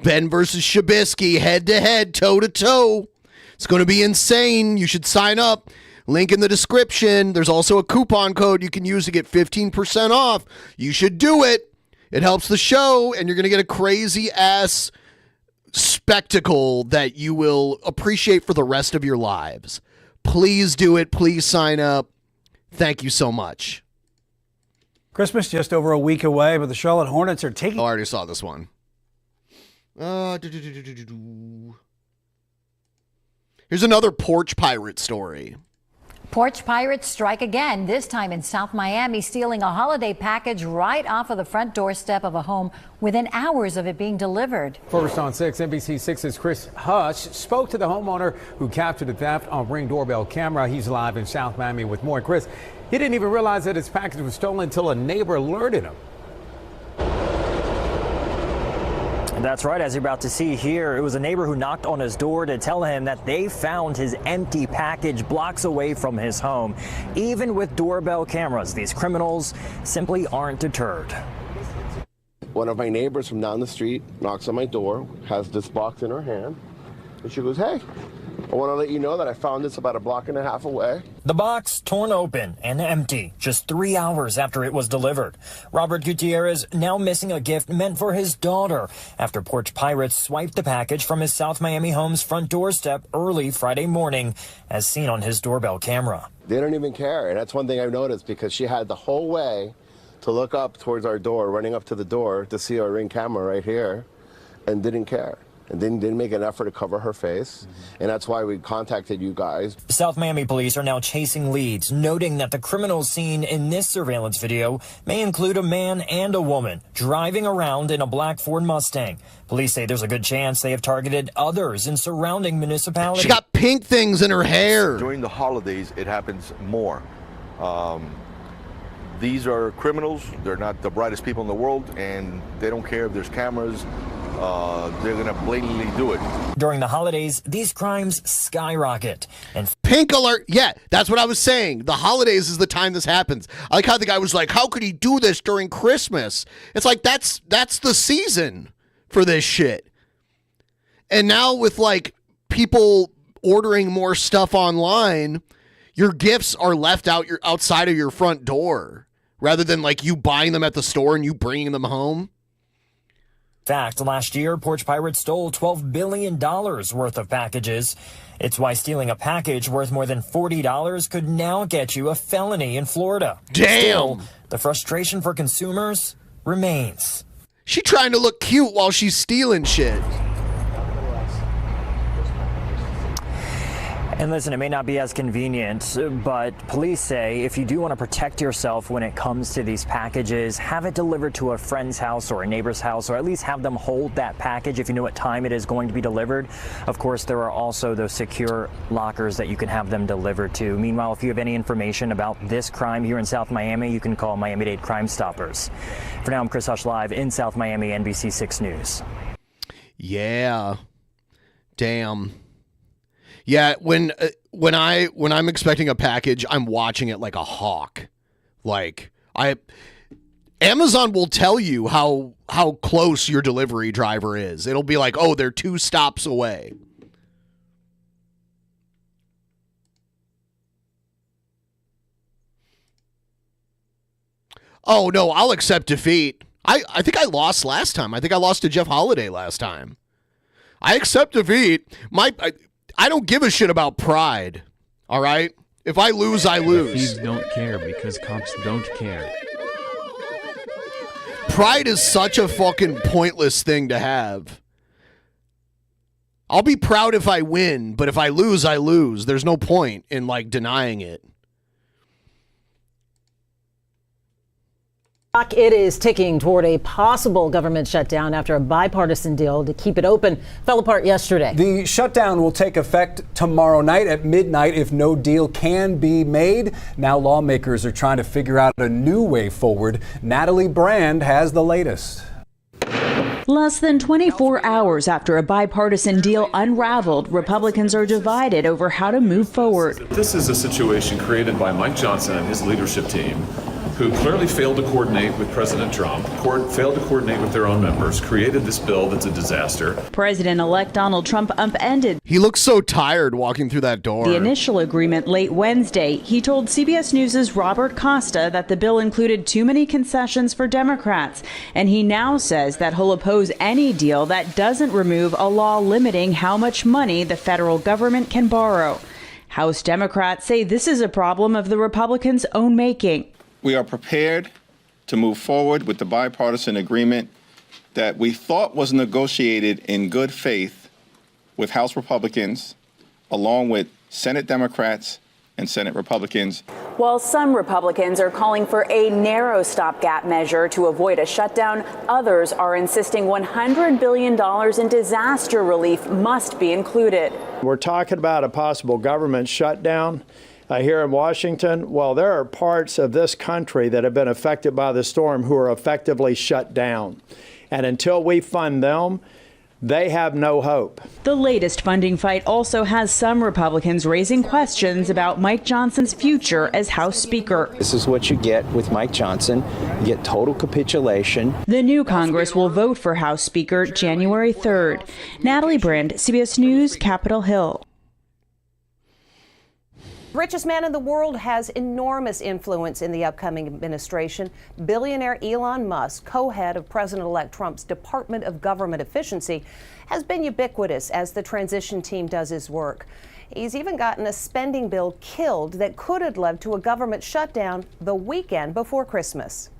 Ben versus Shabisky, head-to-head, toe-to-toe. It's going to be insane. You should sign up. Link in the description. There's also a coupon code you can use to get 15% off. You should do it. It helps the show, and you're going to get a crazy-ass spectacle that you will appreciate for the rest of your lives. Please do it. Please sign up. Thank you so much. Christmas just over a week away, but the Charlotte Hornets are taking... Oh, I already saw this one. Here's another porch pirate story. Porch pirates strike again, this time in South Miami, stealing a holiday package right off of the front doorstep of a home within hours of it being delivered. First on 6, NBC6's Chris Hush spoke to the homeowner who captured the theft on Ring doorbell camera. He's live in South Miami with more. Chris, he didn't even realize that his package was stolen until a neighbor alerted him. That's right. As you're about to see here, it was a neighbor who knocked on his door to tell him that they found his empty package blocks away from his home. Even with doorbell cameras, these criminals simply aren't deterred. One of my neighbors from down the street knocks on my door, has this box in her hand, and she goes, "Hey, I want to let you know that I found this about a block and a half away." The box torn open and empty just 3 hours after it was delivered. Robert Gutierrez now missing a gift meant for his daughter after porch pirates swiped the package from his South Miami home's front doorstep early Friday morning, as seen on his doorbell camera. They don't even care, and that's one thing I've noticed, because she had the whole way to look up towards our door, running up to the door to see our Ring camera right here, and didn't care. And didn't make an effort to cover her face. And that's why we contacted you guys. South Miami police are now chasing leads, noting that the criminals seen in this surveillance video may include a man and a woman driving around in a black Ford Mustang. Police say there's a good chance they have targeted others in surrounding municipalities. She got pink things in her hair. During the holidays, it happens more. These are criminals. They're not the brightest people in the world, and they don't care if there's cameras. They're going to blatantly do it. During the holidays, these crimes skyrocket. And pink alert. Yeah, that's what I was saying. The holidays is the time this happens. I like how the guy was like, how could he do this during Christmas? It's like, that's the season for this shit. And now with like people ordering more stuff online, your gifts are left outside of your front door rather than like you buying them at the store and you bringing them home. In fact, last year, porch pirates stole $12 billion worth of packages. It's why stealing a package worth more than $40 could now get you a felony in Florida. Damn. Still, the frustration for consumers remains. She trying to look cute while she's stealing shit. And listen, it may not be as convenient, but police say if you do want to protect yourself when it comes to these packages, have it delivered to a friend's house or a neighbor's house, or at least have them hold that package if you know what time it is going to be delivered. Of course, there are also those secure lockers that you can have them delivered to. Meanwhile, if you have any information about this crime here in South Miami, you can call Miami-Dade Crime Stoppers. For now, I'm Chris Hush live in South Miami, NBC 6 News. Yeah. Damn. Yeah, when I'm expecting a package, I'm watching it like a hawk. Like Amazon will tell you how close your delivery driver is. It'll be like, "Oh, they're 2 stops away." Oh, no, I'll accept defeat. I think I lost last time. I think I lost to Jeff Holiday last time. I accept defeat. I don't give a shit about pride, all right? If I lose, I lose. Thieves don't care because cops don't care. Pride is such a fucking pointless thing to have. I'll be proud if I win, but if I lose, I lose. There's no point in, like, denying it. It is ticking toward a possible government shutdown after a bipartisan deal to keep it open fell apart yesterday. The shutdown will take effect tomorrow night at midnight if no deal can be made. Now lawmakers are trying to figure out a new way forward. Natalie Brand has the latest. Less than 24 hours after a bipartisan deal unraveled, Republicans are divided over how to move forward. This is a situation created by Mike Johnson and his leadership team, who clearly failed to coordinate with President Trump, failed to coordinate with their own members, created this bill that's a disaster. President-elect Donald Trump upended. He looks so tired walking through that door. The initial agreement late Wednesday. He told CBS News' Robert Costa that the bill included too many concessions for Democrats, and he now says that he'll oppose any deal that doesn't remove a law limiting how much money the federal government can borrow. House Democrats say this is a problem of the Republicans' own making. We are prepared to move forward with the bipartisan agreement that we thought was negotiated in good faith with House Republicans, along with Senate Democrats and Senate Republicans. While some Republicans are calling for a narrow stopgap measure to avoid a shutdown, others are insisting $100 billion in disaster relief must be included. We're talking about a possible government shutdown. Here in Washington, well, there are parts of this country that have been affected by the storm who are effectively shut down. And until we fund them, they have no hope. The latest funding fight also has some Republicans raising questions about Mike Johnson's future as House Speaker. This is what you get with Mike Johnson. You get total capitulation. The new Congress will vote for House Speaker January 3rd. Natalie Brand, CBS News, Capitol Hill. Richest man in the world has enormous influence in the upcoming administration. Billionaire Elon Musk, co-head of President-elect Trump's Department of Government Efficiency, has been ubiquitous as the transition team does his work. He's even gotten a spending bill killed that could have led to a government shutdown the weekend before Christmas.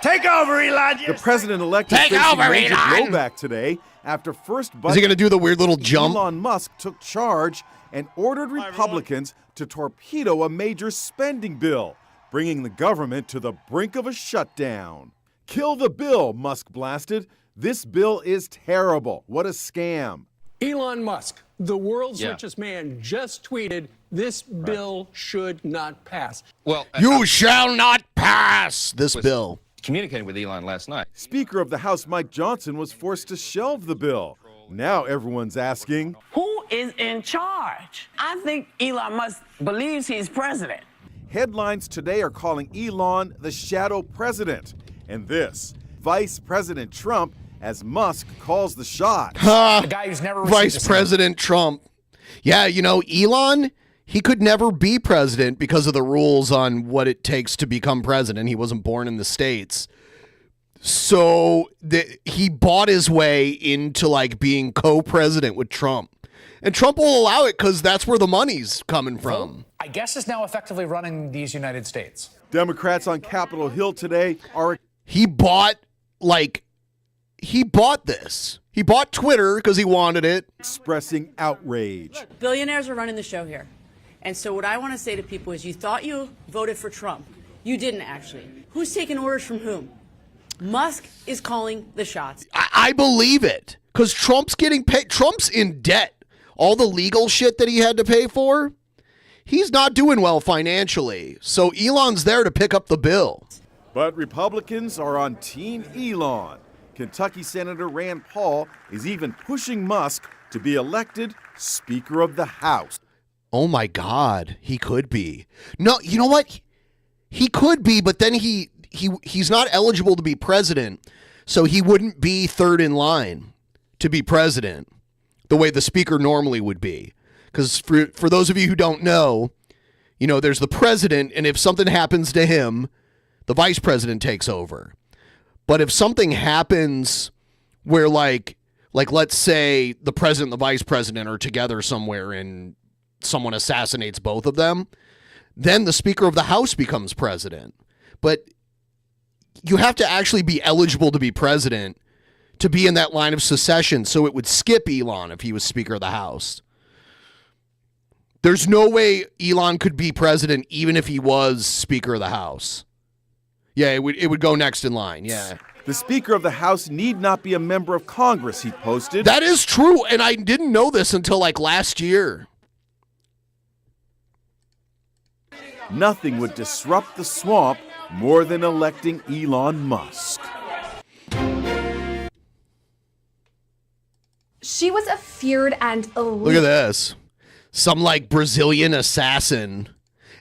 Take over, Elon! The president-elect is facing major blowback today after first budget. Is he going to do the weird little jump? Elon Musk took charge and ordered Republicans to torpedo a major spending bill, bringing the government to the brink of a shutdown. Kill the bill, Musk blasted. This bill is terrible. What a scam. Elon Musk, the world's richest man, just tweeted, "This bill should not pass." Well, you shall not pass this bill. Communicating with Elon last night. Speaker of the House Mike Johnson was forced to shelve the bill. Now everyone's asking, who is in charge? I think Elon Musk believes he's president. Headlines today are calling Elon the shadow president. And this, Vice President Trump, as Musk calls the shots. The guy who's never Vice President Trump. Yeah, you know, Elon, he could never be president because of the rules on what it takes to become president. He wasn't born in the States. So he bought his way into like being co-president with Trump. And Trump will allow it because that's where the money's coming from. I guess is now effectively running these United States. Democrats on Capitol Hill today are... He bought this. He bought Twitter because he wanted it. Expressing outrage. Look, billionaires are running the show here. And so what I want to say to people is you thought you voted for Trump. You didn't actually. Who's taking orders from whom? Musk is calling the shots. I believe it because Trump's getting paid. Trump's in debt. All the legal shit that he had to pay for, he's not doing well financially. So Elon's there to pick up the bill. But Republicans are on Team Elon. Kentucky Senator Rand Paul is even pushing Musk to be elected Speaker of the House. Oh my God, he could be. No, you know what? He could be, but then he's not eligible to be president, so he wouldn't be third in line to be president the way the speaker normally would be. Because for those of you who don't know, you know, there's the president, and if something happens to him, the vice president takes over. But if something happens where like let's say the president and the vice president are together somewhere and someone assassinates both of them, then the Speaker of the House becomes president. But you have to actually be eligible to be president to be in that line of succession, so it would skip Elon if he was Speaker of the House. There's no way Elon could be president even if he was Speaker of the House. Yeah, it would go next in line, yeah. The Speaker of the House need not be a member of Congress, he posted. That is true, and I didn't know this until like last year. Nothing would disrupt the swamp more than electing Elon Musk. She was a feared and elite. Look at this. Some like Brazilian assassin.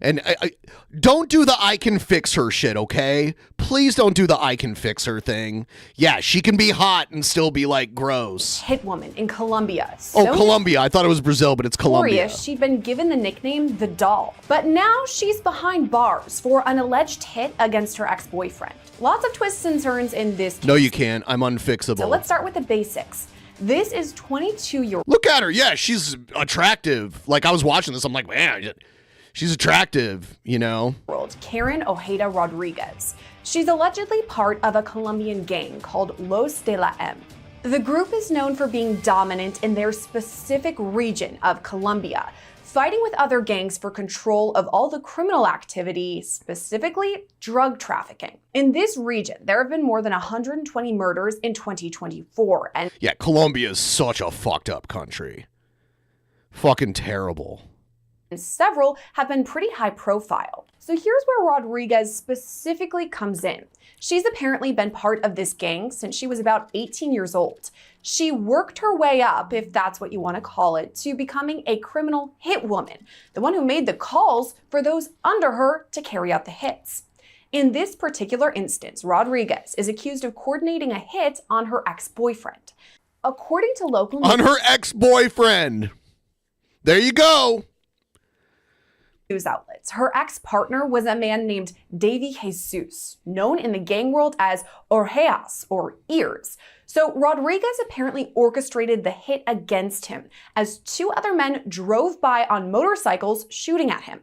And I don't do the I can fix her shit, okay? Please don't do the I can fix her thing. Yeah, she can be hot and still be like gross. Hit woman in Colombia. Colombia. I thought it was Brazil, but it's Colombia. She'd been given the nickname the Doll. But now she's behind bars for an alleged hit against her ex-boyfriend. Lots of twists and turns in this case. No, you can't. I'm unfixable. So let's start with the basics. This is 22-year-old. Look at her. Yeah, she's attractive. Like, I was watching this. I'm like, man, she's attractive, you know. Karen Ojeda Rodriguez. She's allegedly part of a Colombian gang called Los de la M. The group is known for being dominant in their specific region of Colombia, fighting with other gangs for control of all the criminal activity, specifically drug trafficking. In this region, there have been more than 120 murders in 2024. And yeah, Colombia is such a fucked up country. Fucking terrible. and several have been pretty high profile. So here's where Rodriguez specifically comes in. She's apparently been part of this gang since she was about 18 years old. She worked her way up, if that's what you want to call it, to becoming a criminal hit woman, the one who made the calls for those under her to carry out the hits. In this particular instance, Rodriguez is accused of coordinating a hit on her ex-boyfriend. According to local On her ex-boyfriend. There you go. News outlets, her ex-partner was a man named Davy Jesus, known in the gang world as Orejas, or ears. So Rodriguez apparently orchestrated the hit against him as two other men drove by on motorcycles shooting at him.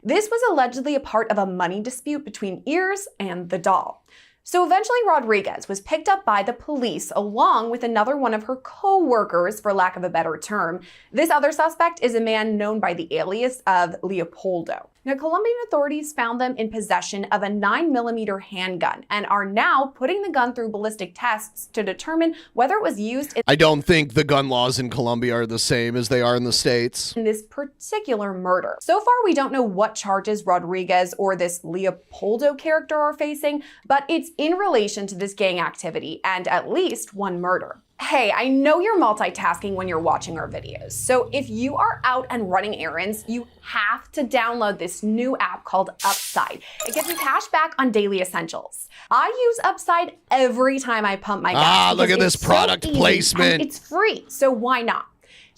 This was allegedly a part of a money dispute between Ears and the doll. So eventually Rodriguez was picked up by the police along with another one of her co-workers, for lack of a better term. This other suspect is a man known by the alias of Leopoldo. Now, Colombian authorities found them in possession of a 9mm handgun and are now putting the gun through ballistic tests to determine whether it was used I don't think the gun laws in Colombia are the same as they are in the States. in this particular murder. So far, we don't know what charges Rodriguez or this Leopoldo character are facing, but it's in relation to this gang activity and at least one murder. Hey, I know you're multitasking when you're watching our videos, so if you are out and running errands, you have to download this new app called Upside. It gives you cash back on daily essentials. I use Upside every time I pump my gas. Look at this product so easy, placement. and it's free, so why not?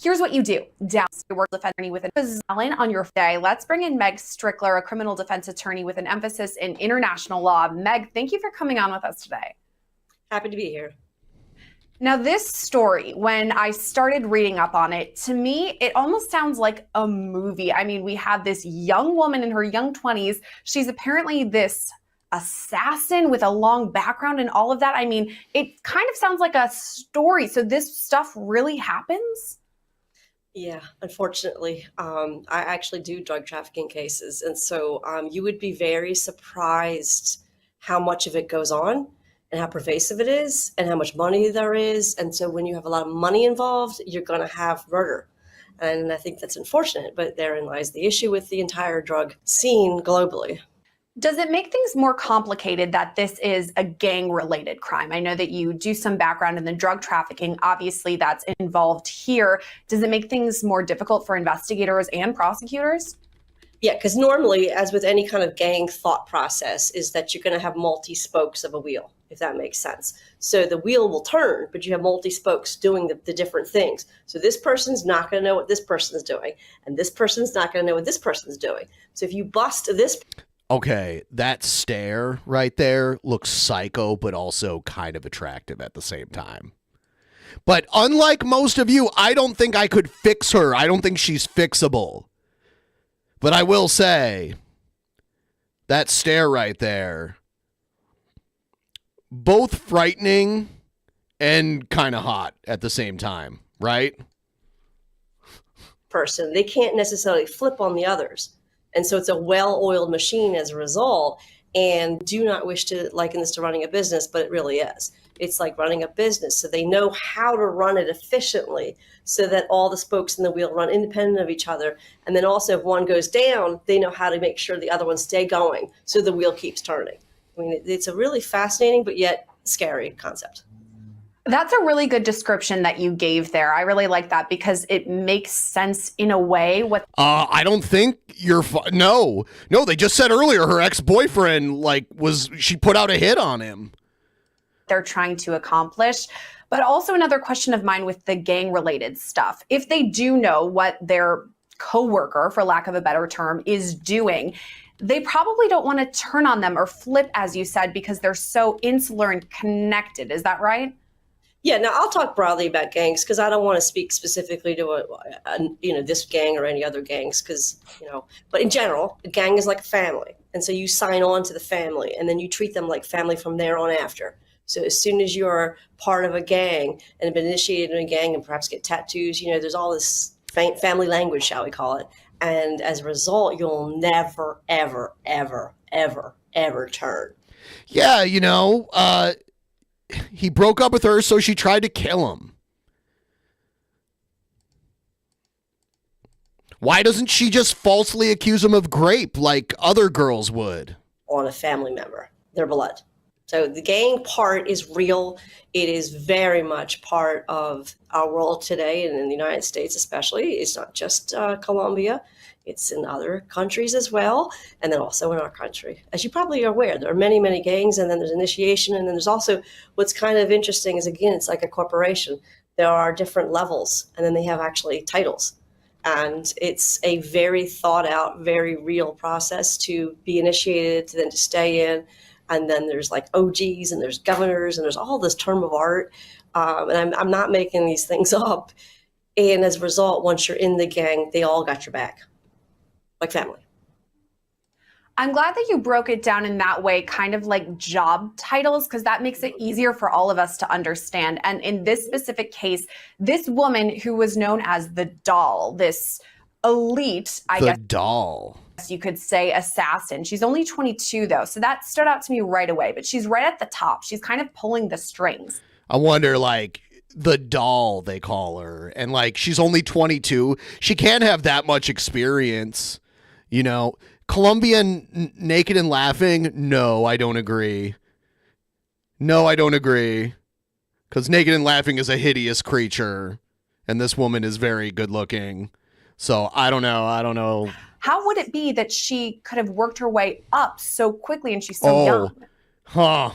Here's what you do. Download your work defense attorney with an emphasis on your day. Let's bring in Meg Strickler, a criminal defense attorney with an emphasis in international law. Meg, thank you for coming on with us today. Happy to be here. Now, this story, when I started reading up on it, to me, it almost sounds like a movie. I mean, we have this young woman in her young 20s. She's apparently this assassin with a long background and all of that. I mean, it kind of sounds like a story. So this stuff really happens? Yeah, unfortunately, I actually do drug trafficking cases. And so you would be very surprised how much of it goes on and how pervasive it is and how much money there is. And so when you have a lot of money involved, you're going to have murder. And I think that's unfortunate, but therein lies the issue with the entire drug scene globally. Does it make things more complicated that this is a gang-related crime? I know that you do some background in the drug trafficking. Obviously, that's involved here. Does it make things more difficult for investigators and prosecutors? Yeah, because normally, as with any kind of gang thought process, is that you're going to have multi-spokes of a wheel, if that makes sense. So the wheel will turn, but you have multi-spokes doing the different things. So this person's not going to know what this person's doing, and this person's not going to know what this person's doing. So if you bust this... Okay, that stare right there looks psycho, but also kind of attractive at the same time. But unlike most of you, I don't think I could fix her. I don't think she's fixable. But I will say, that stare right there, both frightening and kind of hot at the same time, right? Person, they can't necessarily flip on the others. And so it's a well-oiled machine as a result. And do not wish to liken this to running a business, but it really is. It's like running a business. So they know how to run it efficiently so that all the spokes in the wheel run independent of each other. And then also if one goes down, they know how to make sure the other ones stay going so the wheel keeps turning. I mean, it's a really fascinating but yet scary concept. That's a really good description that you gave there. I really like that because it makes sense in a way. I don't think you're... No, they just said earlier her ex-boyfriend, she put out a hit on him. They're trying to accomplish. But also another question of mine with the gang-related stuff. If they do know what their coworker, for lack of a better term, is doing, they probably don't want to turn on them or flip, as you said, because they're so insular and connected. Is that right? Yeah, now I'll talk broadly about gangs because I don't want to speak specifically to this gang or any other gangs but in general, a gang is like a family. And so you sign on to the family and then you treat them like family from there on after. So as soon as you're part of a gang and have been initiated in a gang and perhaps get tattoos, there's all this family language, shall we call it. And as a result, you'll never, ever, ever, ever, ever turn. Yeah, he broke up with her, so she tried to kill him. Why doesn't she just falsely accuse him of rape like other girls would? On a family member, their blood. So the gang part is real. It is very much part of our world today, and in the United States especially. It's not just Colombia. It's in other countries as well, and then also in our country. As you probably are aware, there are many, many gangs, and then there's initiation, and then there's also what's kind of interesting is, again, it's like a corporation. There are different levels, and then they have actually titles. And it's a very thought out, very real process to be initiated, to then to stay in. And then there's like OGs and there's governors and there's all this term of art. And I'm not making these things up. And as a result, once you're in the gang, they all got your back, like family. I'm glad that you broke it down in that way, kind of like job titles, because that makes it easier for all of us to understand. And in this specific case, this woman who was known as the doll, this elite, I guess. The doll. You could say assassin. She's only 22 though, so that stood out to me right away, but she's right at the top. She's kind of pulling the strings. I wonder, like, the doll, they call her, and like, she's only 22. She can't have that much experience, you know. Colombian Naked and Laughing? No, I don't agree. No, I don't agree. Because Naked and Laughing is a hideous creature, and this woman is very good looking. So I don't know. How would it be that she could have worked her way up so quickly and she's so young? Huh.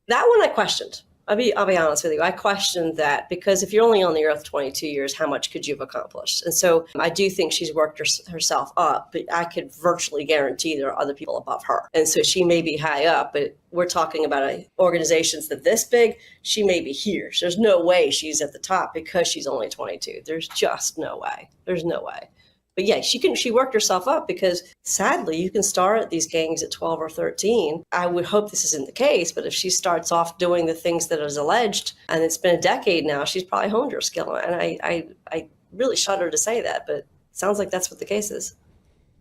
That one I questioned. I'll be honest with you. I questioned that because if you're only on the earth 22 years, how much could you have accomplished? And so I do think she's worked herself up, but I could virtually guarantee there are other people above her. And so she may be high up, but we're talking about organizations that this big, she may be here. So there's no way she's at the top because she's only 22. There's just no way. There's no way. But yeah, she worked herself up because sadly you can start at these gangs at 12 or 13. I would hope this isn't the case, but if she starts off doing the things that is alleged, and it's been a decade now, she's probably honed her skill. And I really shudder to say that, but it sounds like that's what the case is.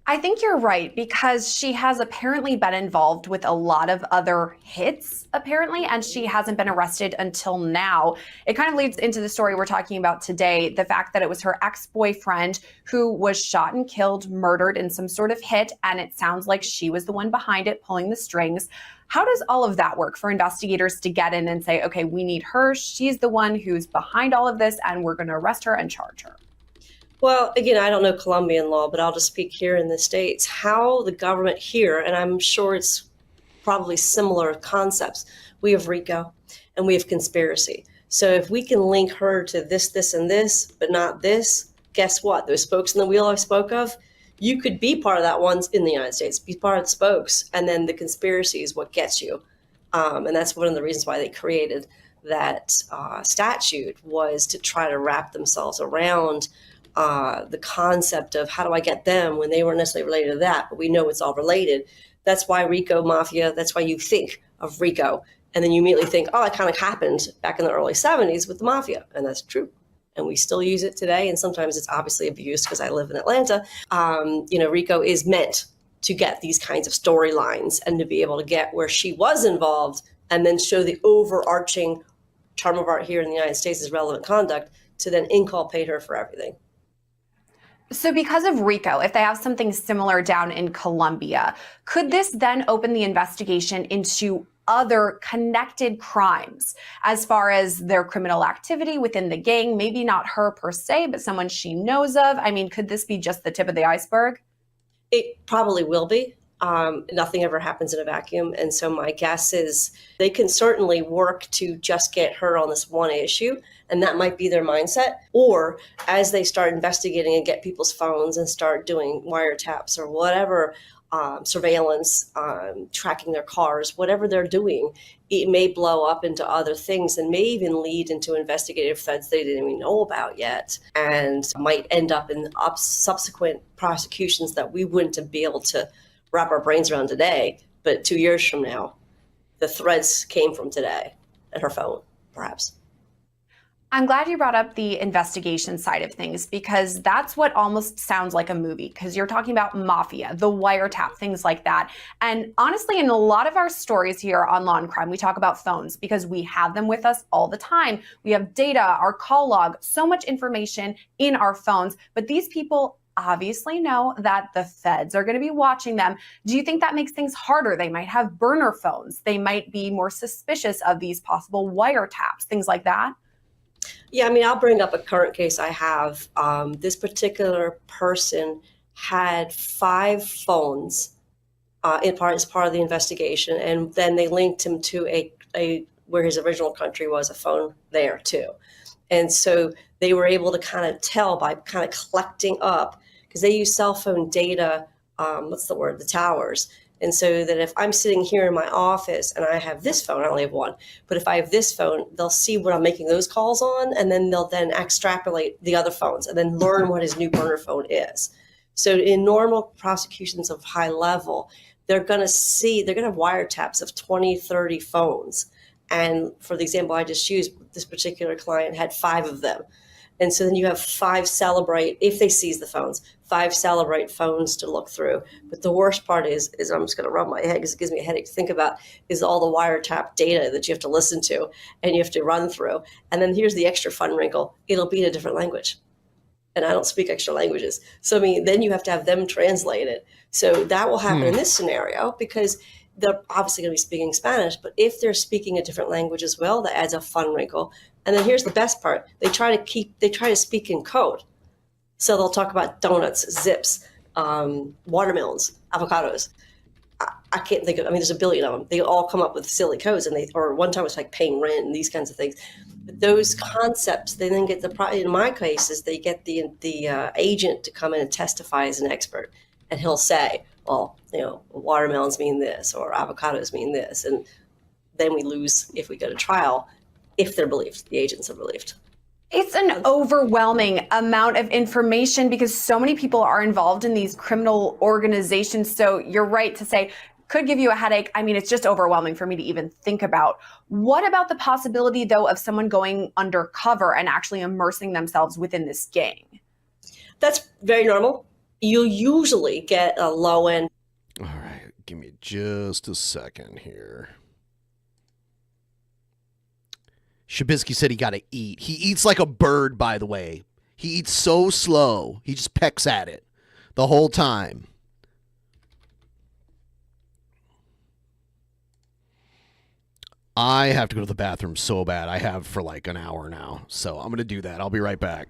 I think you're right, because she has apparently been involved with a lot of other hits, apparently, and she hasn't been arrested until now. It kind of leads into the story we're talking about today, the fact that it was her ex-boyfriend who was shot and killed, murdered in some sort of hit, and it sounds like she was the one behind it, pulling the strings. How does all of that work for investigators to get in and say, okay, we need her, she's the one who's behind all of this, and we're going to arrest her and charge her? Well, again, I don't know Colombian law, but I'll just speak here in the States. How the government here, and I'm sure it's probably similar concepts, we have RICO and we have conspiracy. So if we can link her to this, and this, but not this, guess what? Those spokes in the wheel I spoke of, you could be part of that one in the United States, be part of the spokes, and then the conspiracy is what gets you. And that's one of the reasons why they created that statute, was to try to wrap themselves around the concept of how do I get them when they weren't necessarily related to that, but we know it's all related. That's why RICO Mafia, that's why you think of RICO. And then you immediately think, oh, it kind of happened back in the early 70s with the Mafia. And that's true. And we still use it today. And sometimes it's obviously abused because I live in Atlanta. RICO is meant to get these kinds of storylines and to be able to get where she was involved and then show the overarching term of art here in the United States is relevant conduct to then inculpate her for everything. So because of RICO, if they have something similar down in Colombia, could this then open the investigation into other connected crimes as far as their criminal activity within the gang? Maybe not her per se, but someone she knows of. I mean, could this be just the tip of the iceberg? It probably will be. Nothing ever happens in a vacuum. And so my guess is they can certainly work to just get her on this one issue. And that might be their mindset. Or as they start investigating and get people's phones and start doing wiretaps or whatever, surveillance, tracking their cars, whatever they're doing, it may blow up into other things and may even lead into investigative threads they didn't even know about yet, and might end up in subsequent prosecutions that we wouldn't be able to wrap our brains around today. But 2 years from now, the threads came from today and her phone, perhaps. I'm glad you brought up the investigation side of things, because that's what almost sounds like a movie, because you're talking about mafia, the wiretap, things like that. And honestly, in a lot of our stories here on Law and Crime, we talk about phones because we have them with us all the time. We have data, our call log, so much information in our phones, but these people obviously know that the feds are going to be watching them. Do you think that makes things harder? They might have burner phones. They might be more suspicious of these possible wiretaps, things like that. Yeah, I mean, I'll bring up a current case I have. This particular person had 5 phones as part of the investigation, and then they linked him to a where his original country was, a phone there too. And so they were able to kind of tell by kind of collecting up, because they use cell phone data, the towers. And so that if I'm sitting here in my office and I have this phone, I only have one, but if I have this phone, they'll see what I'm making those calls on, and then they'll then extrapolate the other phones and then learn what his new burner phone is. So in normal prosecutions of high level, they're going to have wiretaps of 20, 30 phones. And for the example I just used, this particular client had 5 of them. And so then you have 5 Celebrate, if they seize the phones, 5 Celebrate phones to look through. But the worst part is I'm just going to rub my head because it gives me a headache to think about, is all the wiretap data that you have to listen to and you have to run through. And then here's the extra fun wrinkle. It'll be in a different language. And I don't speak extra languages. So, I mean, then you have to have them translate it. So that will happen in this scenario because they're obviously going to be speaking Spanish, but if they're speaking a different language as well, that adds a fun wrinkle. And then here's the best part. They try to speak in code. So they'll talk about donuts, zips, watermelons, avocados. I can't think of, there's a billion of them. They all come up with silly codes, or one time it was like paying rent and these kinds of things. But those concepts, they then get in my case is they get the agent to come in and testify as an expert. And he'll say, well, watermelons mean this or avocados mean this. And then we lose if we go to trial, if they're believed, the agents are believed. It's an overwhelming amount of information because so many people are involved in these criminal organizations. So you're right to say, could give you a headache. I mean, it's just overwhelming for me to even think about. What about the possibility, though, of someone going undercover and actually immersing themselves within this gang? That's very normal. You'll usually get a low end. All right, give me just a second here. Shabisky said he got to eat. He eats like a bird, by the way. He eats so slow. He just pecks at it the whole time. I have to go to the bathroom so bad. I have for like an hour now. So I'm going to do that. I'll be right back.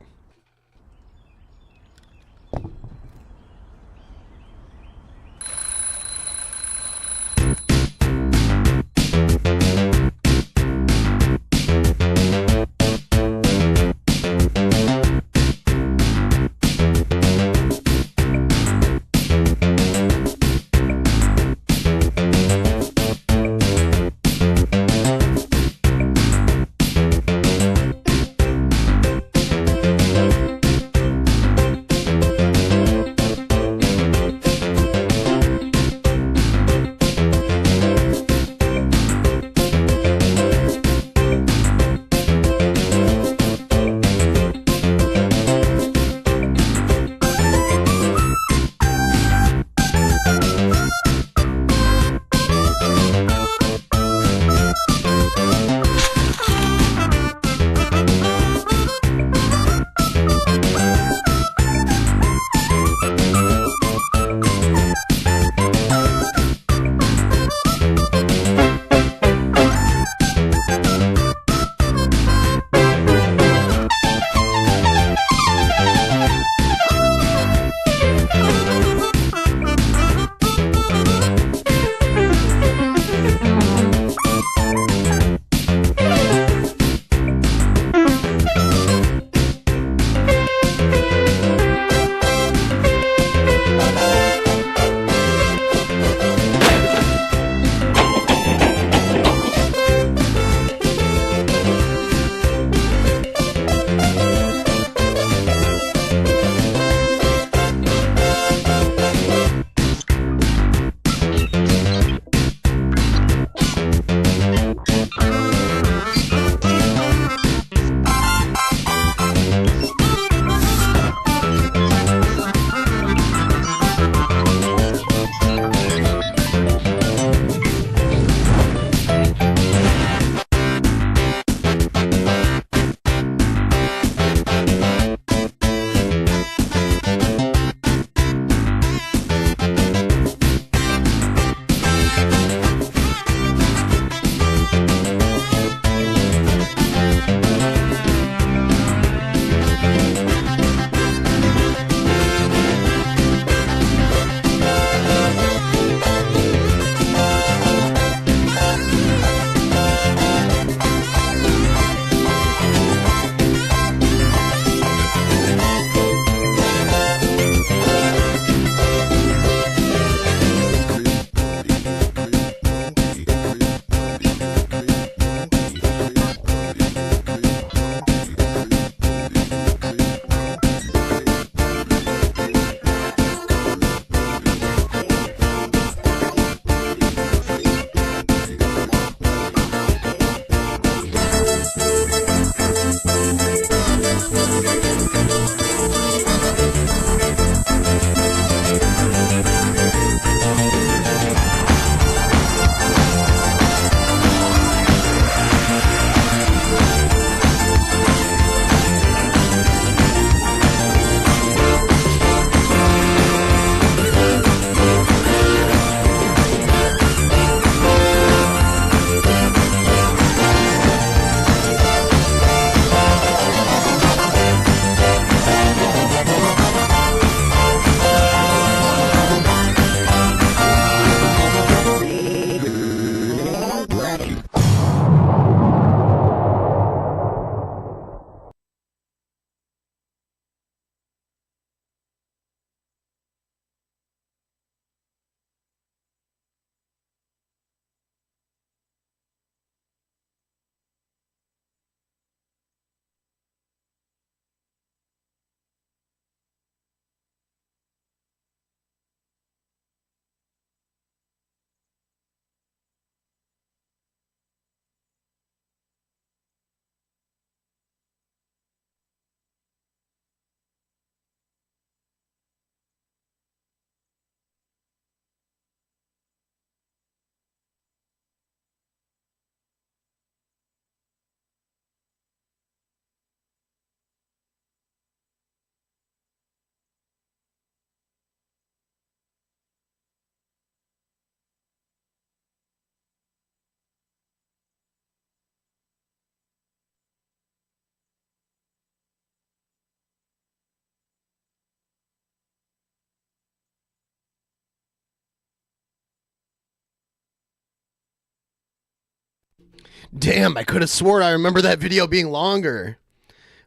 Damn, I could have sworn I remember that video being longer.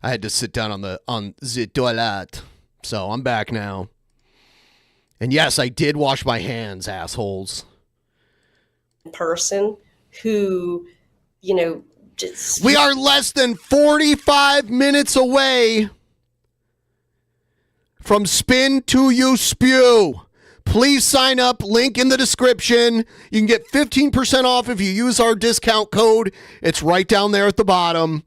I had to sit down on the toilet. So I'm back now. And yes, I did wash my hands, assholes. Person who, you know, just... We are less than 45 minutes away from Spin to You Spew. Please sign up, link in the description. You can get 15% off if you use our discount code. It's right down there at the bottom.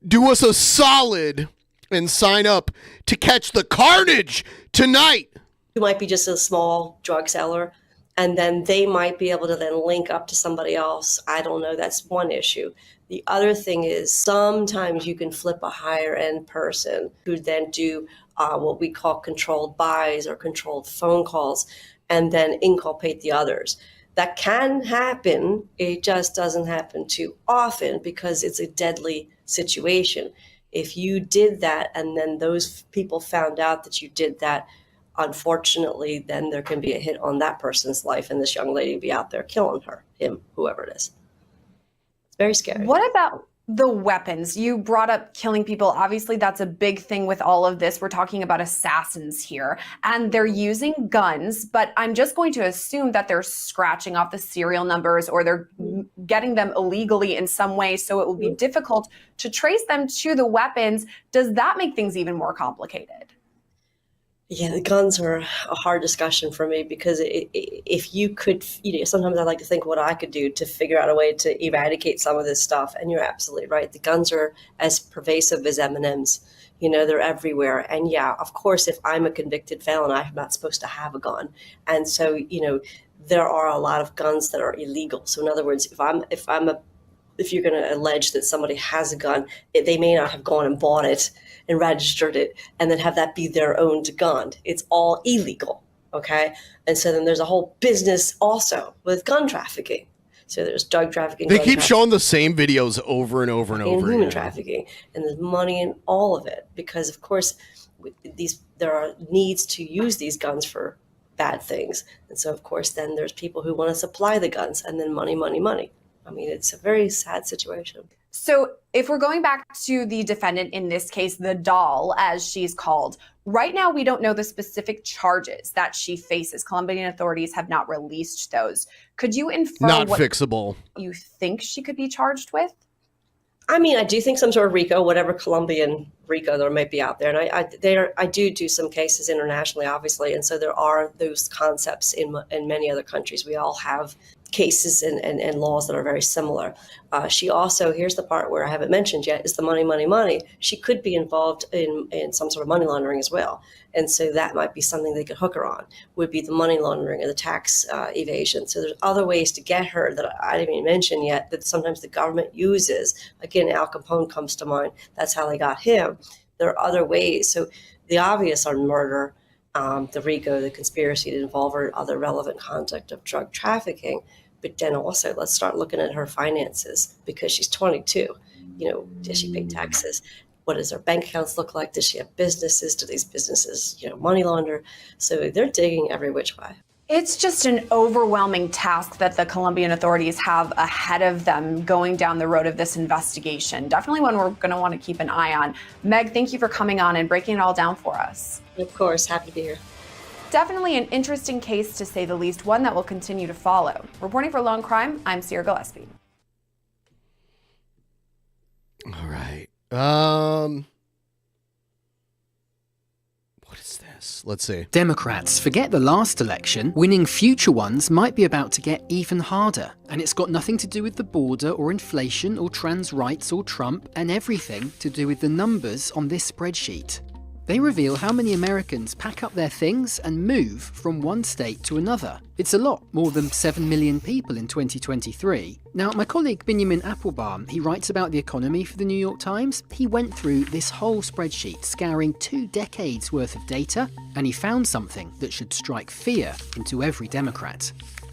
Do us a solid and sign up to catch the carnage tonight. Who might be just a small drug seller, and then they might be able to then link up to somebody else. I don't know. That's one issue. The other thing is sometimes you can flip a higher end person who then do what we call controlled buys or controlled phone calls and then inculpate the others. That can happen. It just doesn't happen too often because it's a deadly situation. If you did that and then those people found out that you did that, unfortunately, then there can be a hit on that person's life and this young lady be out there killing her, him, whoever it is. It's very scary. What about the weapons? You brought up killing people. Obviously, that's a big thing with all of this. We're talking about assassins here, and they're using guns, but I'm just going to assume that they're scratching off the serial numbers or they're getting them illegally in some way, so it will be difficult to trace them to the weapons. Does that make things even more complicated? Yeah, the guns are a hard discussion for me because if you could, you know, sometimes I like to think what I could do to figure out a way to eradicate some of this stuff. And you're absolutely right. The guns are as pervasive as M&Ms. You know, they're everywhere. And yeah, of course, if I'm a convicted felon, I'm not supposed to have a gun. And so, you know, there are a lot of guns that are illegal. So in other words, if you're going to allege that somebody has a gun, they may not have gone and bought it and registered it and then have that be their own gun. It's all illegal, okay? And so then there's a whole business also with gun trafficking. So there's drug trafficking. They keep showing the same videos over and over and over. Human trafficking. And there's money in all of it because, of course, there are needs to use these guns for bad things. And so, of course, then there's people who want to supply the guns and then money, money, money. I mean, it's a very sad situation. So if we're going back to the defendant in this case, the doll, as she's called, right now we don't know the specific charges that she faces. Colombian authorities have not released those. Could you infer Not what fixable. you think she could be charged with? I mean, I do think some sort of RICO, whatever Colombian RICO there might be out there. And I do some cases internationally, obviously. And so there are those concepts in many other countries. We all have cases and laws that are very similar. She also, here's the part where I haven't mentioned yet, is the money, money, money. She could be involved in some sort of money laundering as well. And so that might be something they could hook her on, would be the money laundering or the tax evasion. So there's other ways to get her that I didn't even mention yet that sometimes the government uses. Again, Al Capone comes to mind. That's how they got him. There are other ways. So the obvious are murder, the RICO, the conspiracy to involve her, other relevant conduct of drug trafficking. But then also let's start looking at her finances because she's 22. You know, does she pay taxes? What does her bank accounts look like? Does she have businesses? Do these businesses, you know, money launder? So they're digging every which way. It's just an overwhelming task that the Colombian authorities have ahead of them going down the road of this investigation. Definitely one we're going to want to keep an eye on. Meg, thank you for coming on and breaking it all down for us. Of course, happy to be here. Definitely an interesting case, to say the least, one that will continue to follow. Reporting for Long Crime, I'm Sierra Gillespie. All right. What is this? Let's see. Democrats forget the last election. Winning future ones might be about to get even harder. And it's got nothing to do with the border or inflation or trans rights or Trump, and everything to do with the numbers on this spreadsheet. They reveal how many Americans pack up their things and move from one state to another. It's a lot, more than 7 million people in 2023. Now, my colleague Benjamin Applebaum, he writes about the economy for the New York Times. He went through this whole spreadsheet, scouring 2 decades worth of data, and he found something that should strike fear into every Democrat.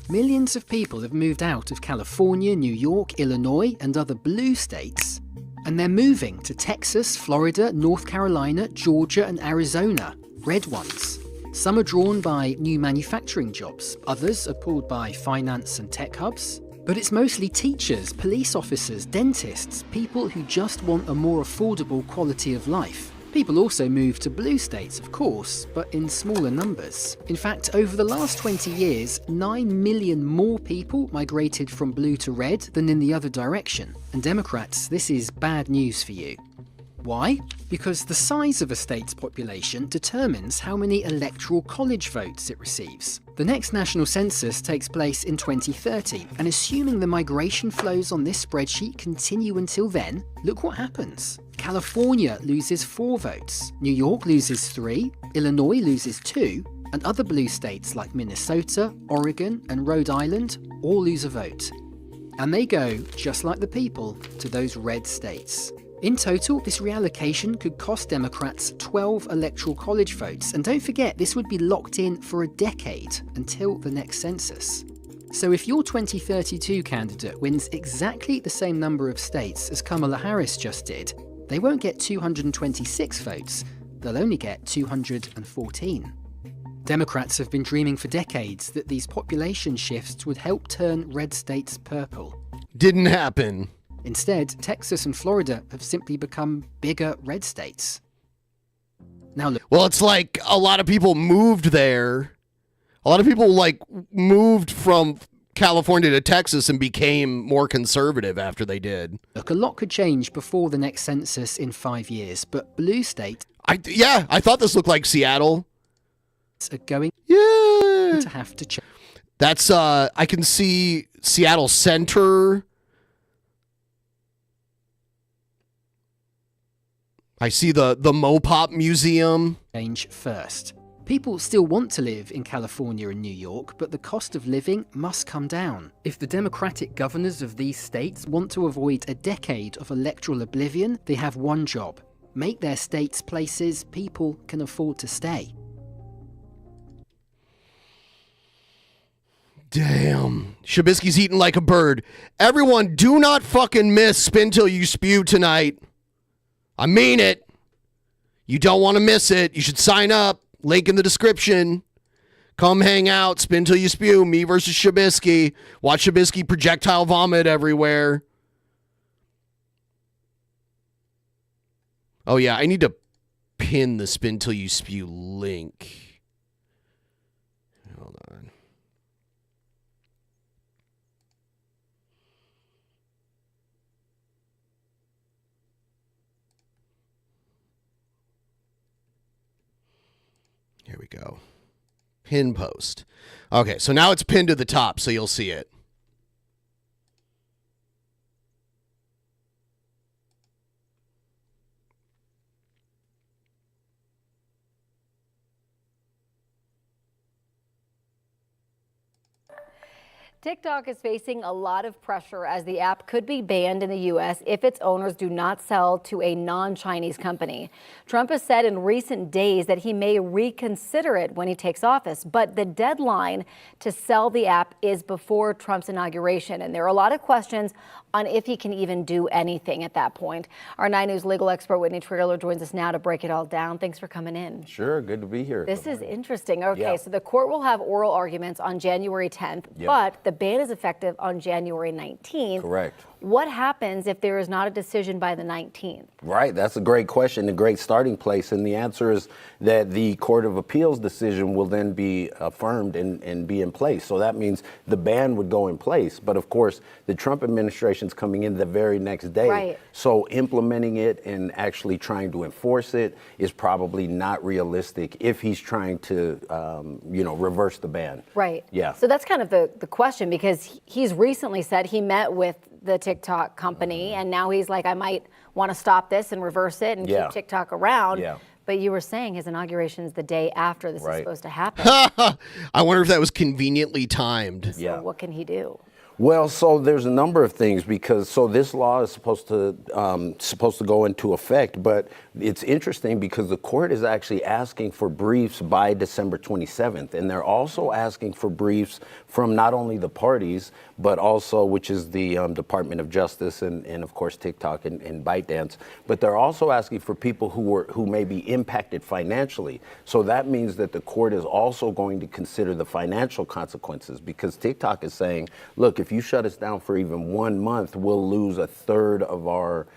Millions of people have moved out of California, New York, Illinois, and other blue states. And they're moving to Texas, Florida, North Carolina, Georgia, and Arizona, red ones. Some are drawn by new manufacturing jobs, others are pulled by finance and tech hubs. But it's mostly teachers, police officers, dentists, people who just want a more affordable quality of life. People also move to blue states, of course, but in smaller numbers. In fact, over the last 20 years, 9 million more people migrated from blue to red than in the other direction. And Democrats, this is bad news for you. Why? Because the size of a state's population determines how many electoral college votes it receives. The next national census takes place in 2030, and assuming the migration flows on this spreadsheet continue until then, look what happens. California loses 4 votes, New York loses 3, Illinois loses 2, and other blue states like Minnesota, Oregon, and Rhode Island all lose a vote. And they go, just like the people, to those red states. In total, this reallocation could cost Democrats 12 electoral college votes, and don't forget, this would be locked in for a decade, until the next census. So if your 2032 candidate wins exactly the same number of states as Kamala Harris just did, they won't get 226 votes, they'll only get 214. Democrats have been dreaming for decades that these population shifts would help turn red states purple. Didn't happen. Instead, Texas and Florida have simply become bigger red states. Now look. Well, it's like a lot of people moved there. A lot of people moved from California to Texas and became more conservative after they did. Look, a lot could change before the next census in 5 years, but blue state... I thought this looked like Seattle. ...are going to have to change. That's, I can see Seattle Center. I see the Mopop Museum. Change first. People still want to live in California and New York, but the cost of living must come down. If the Democratic governors of these states want to avoid a decade of electoral oblivion, they have one job: make their states places people can afford to stay. Damn. Shabisky's eating like a bird. Everyone, do not fucking miss Spin Till You Spew tonight. I mean it. You don't want to miss it. You should sign up. Link in the description. Come hang out. Spin Till You Spew. Me versus Shabisky. Watch Shabisky projectile vomit everywhere. Oh yeah, I need to pin the Spin Till You Spew link. Hold on. Here we go. Pin post. Okay, so now it's pinned to the top, so you'll see it. TikTok is facing a lot of pressure as the app could be banned in the U.S. if its owners do not sell to a non-Chinese company. Trump has said in recent days that he may reconsider it when he takes office, but the deadline to sell the app is before Trump's inauguration, and there are a lot of questions on if he can even do anything at that point. Our 9 News legal expert Whitney Trierler joins us now to break it all down. Thanks for coming in. Sure, good to be here. This is interesting. Okay, so the court will have oral arguments on January 10th, but the ban is effective on January 19th. Correct. What happens if there is not a decision by the 19th? Right, that's a great question, a great starting place. And the answer is that the Court of Appeals decision will then be affirmed and be in place. So that means the ban would go in place. But of course, the Trump administration's coming in the very next day. Right. So implementing it and actually trying to enforce it is probably not realistic if he's trying to, reverse the ban. Right. Yeah. So that's kind of the question, because he's recently said he met with the TikTok company, and now he's like, I might want to stop this and reverse it and keep TikTok around. Yeah. But you were saying his inauguration is the day after this is supposed to happen. I wonder if that was conveniently timed. So what can he do? Well, so there's a number of things because this law is supposed to go into effect, but it's interesting because the court is actually asking for briefs by December 27th, and they're also asking for briefs from not only the parties but also, which is the Department of Justice and of course TikTok and ByteDance. But they're also asking for people who may be impacted financially. So that means that the court is also going to consider the financial consequences, because TikTok is saying, look, if you shut us down for even 1 month, we'll lose a third of our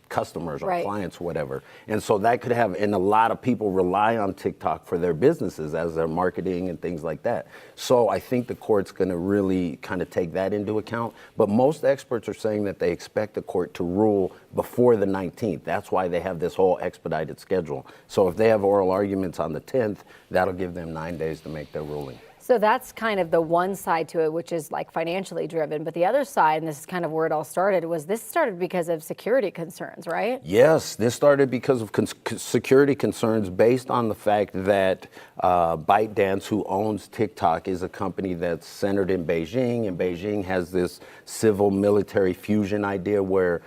customers or clients, whatever. And so that could have, and a lot of people rely on TikTok for their businesses as their marketing and things like that. So I think the court's going to really kind of take that into account. But most experts are saying that they expect the court to rule before the 19th. That's why they have this whole expedited schedule. So if they have oral arguments on the 10th, that'll give them 9 days to make their ruling. So that's kind of the one side to it, which is like financially driven. But the other side, and this is kind of where it all started, was this started because of security concerns, right? Yes, this started because of security concerns based on the fact that ByteDance, who owns TikTok, is a company that's centered in Beijing, and Beijing has this civil-military fusion idea where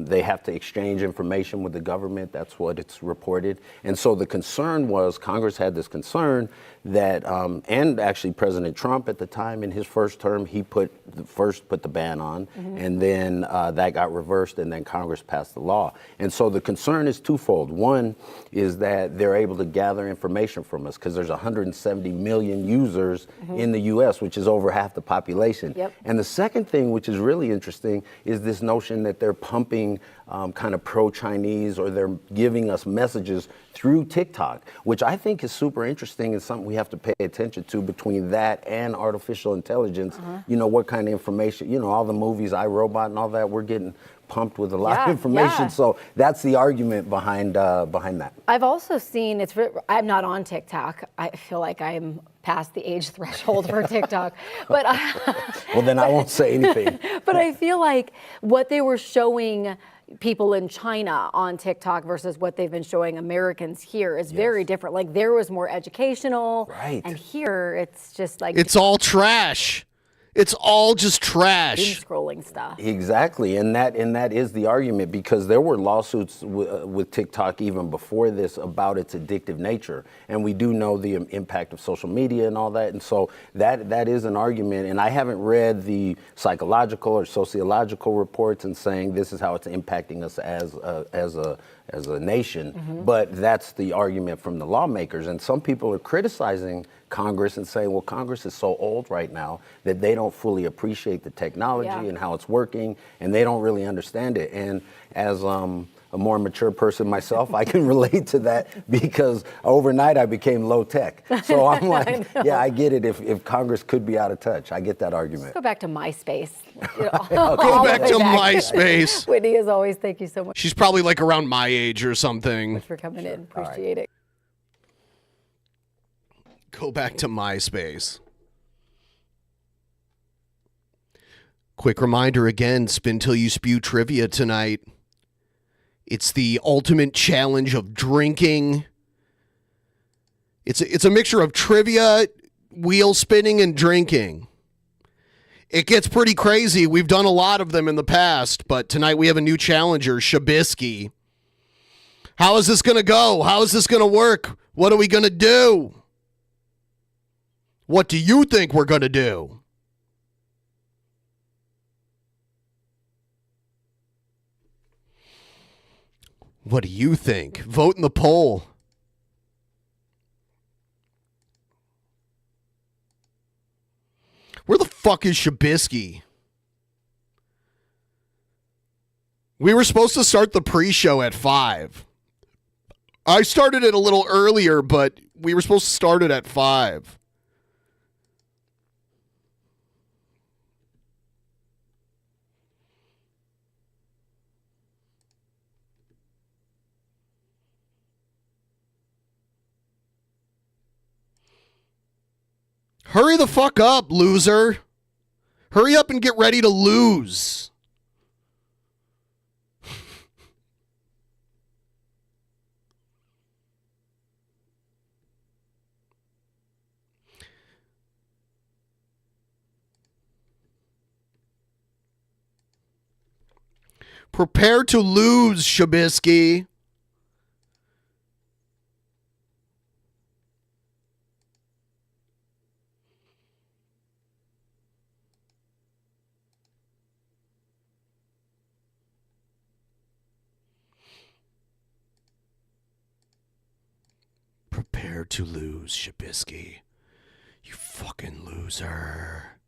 they have to exchange information with the government. That's what it's reported. And so the concern was, Congress had this concern that, and actually President Trump at the time in his first term, he put the ban on, and then that got reversed, and then Congress passed the law. And so the concern is twofold. One is that they're able to gather information from us, because there's 170 million users in the U.S., which is over half the population. And the second thing, which is really interesting, is this notion that they're pumping kind of pro-Chinese, or they're giving us messages through TikTok, which I think is super interesting and something we have to pay attention to between that and artificial intelligence. You know, what kind of information, you know, all the movies, iRobot and all that, we're getting pumped with a lot of information. So that's the argument behind that. I've also seen, I'm not on TikTok. I feel like I'm past the age threshold for TikTok. But well, then I won't say anything. But I feel like what they were showing people in China on TikTok versus what they've been showing Americans here is very different. Like, there was more educational, and here it's just like, it's all trash. It's all just trash. Doom scrolling stuff. Exactly, and that is the argument, because there were lawsuits with TikTok even before this about its addictive nature, and we do know the impact of social media and all that, and so that is an argument. And I haven't read the psychological or sociological reports and saying this is how it's impacting us as a nation, but that's the argument from the lawmakers. And some people are criticizing Congress and saying, well, Congress is so old right now that they don't fully appreciate the technology and how it's working, and they don't really understand it. And as a more mature person myself, I can relate to that, because overnight I became low tech. So I'm like, yeah, I get it. If Congress could be out of touch, I get that argument. Let's go back to MySpace. Go back to MySpace. Whitney, as always, thank you so much. She's probably like around my age or something. Thanks for coming in. Appreciate it. Go back to MySpace. Quick reminder again, Spin Till You Spew trivia tonight. It's the ultimate challenge of drinking. It's a mixture of trivia, wheel spinning, and drinking. It gets pretty crazy. We've done a lot of them in the past, but tonight we have a new challenger, Shabisky. How is this going to go? How is this going to work? What are we going to do? What do you think we're going to do? What do you think? Vote in the poll. Where the fuck is Shabisky? We were supposed to start the pre-show at 5. I started it a little earlier, but we were supposed to start it at 5. Hurry the fuck up, loser. Hurry up and get ready to lose. Prepare to lose, Shabisky. Prepare to lose, Shabisky. You fucking loser.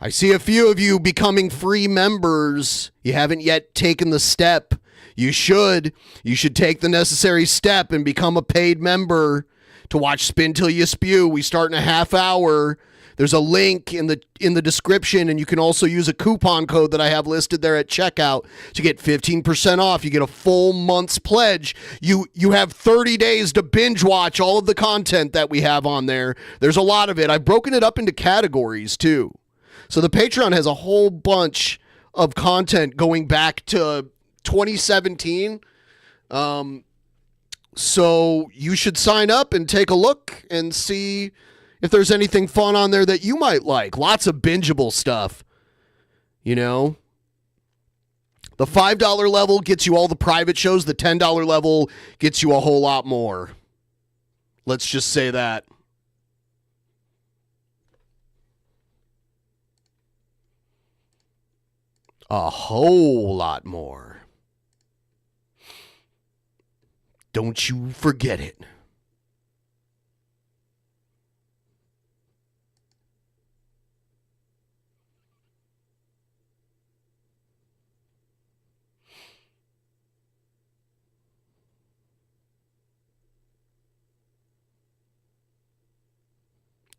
I see a few of you becoming free members. You haven't yet taken the step. You should. You should take the necessary step and become a paid member to watch Spin Till You Spew. We start in a half hour. There's a link in the description, and you can also use a coupon code that I have listed there at checkout to get 15% off. You get a full month's pledge. You have 30 days to binge watch all of the content that we have on there. There's a lot of it. I've broken it up into categories too. So the Patreon has a whole bunch of content going back to 2017. So you should sign up and take a look and see if there's anything fun on there that you might like. Lots of bingeable stuff. You know? The $5 level gets you all the private shows. The $10 level gets you a whole lot more. Let's just say that. A whole lot more. Don't you forget it.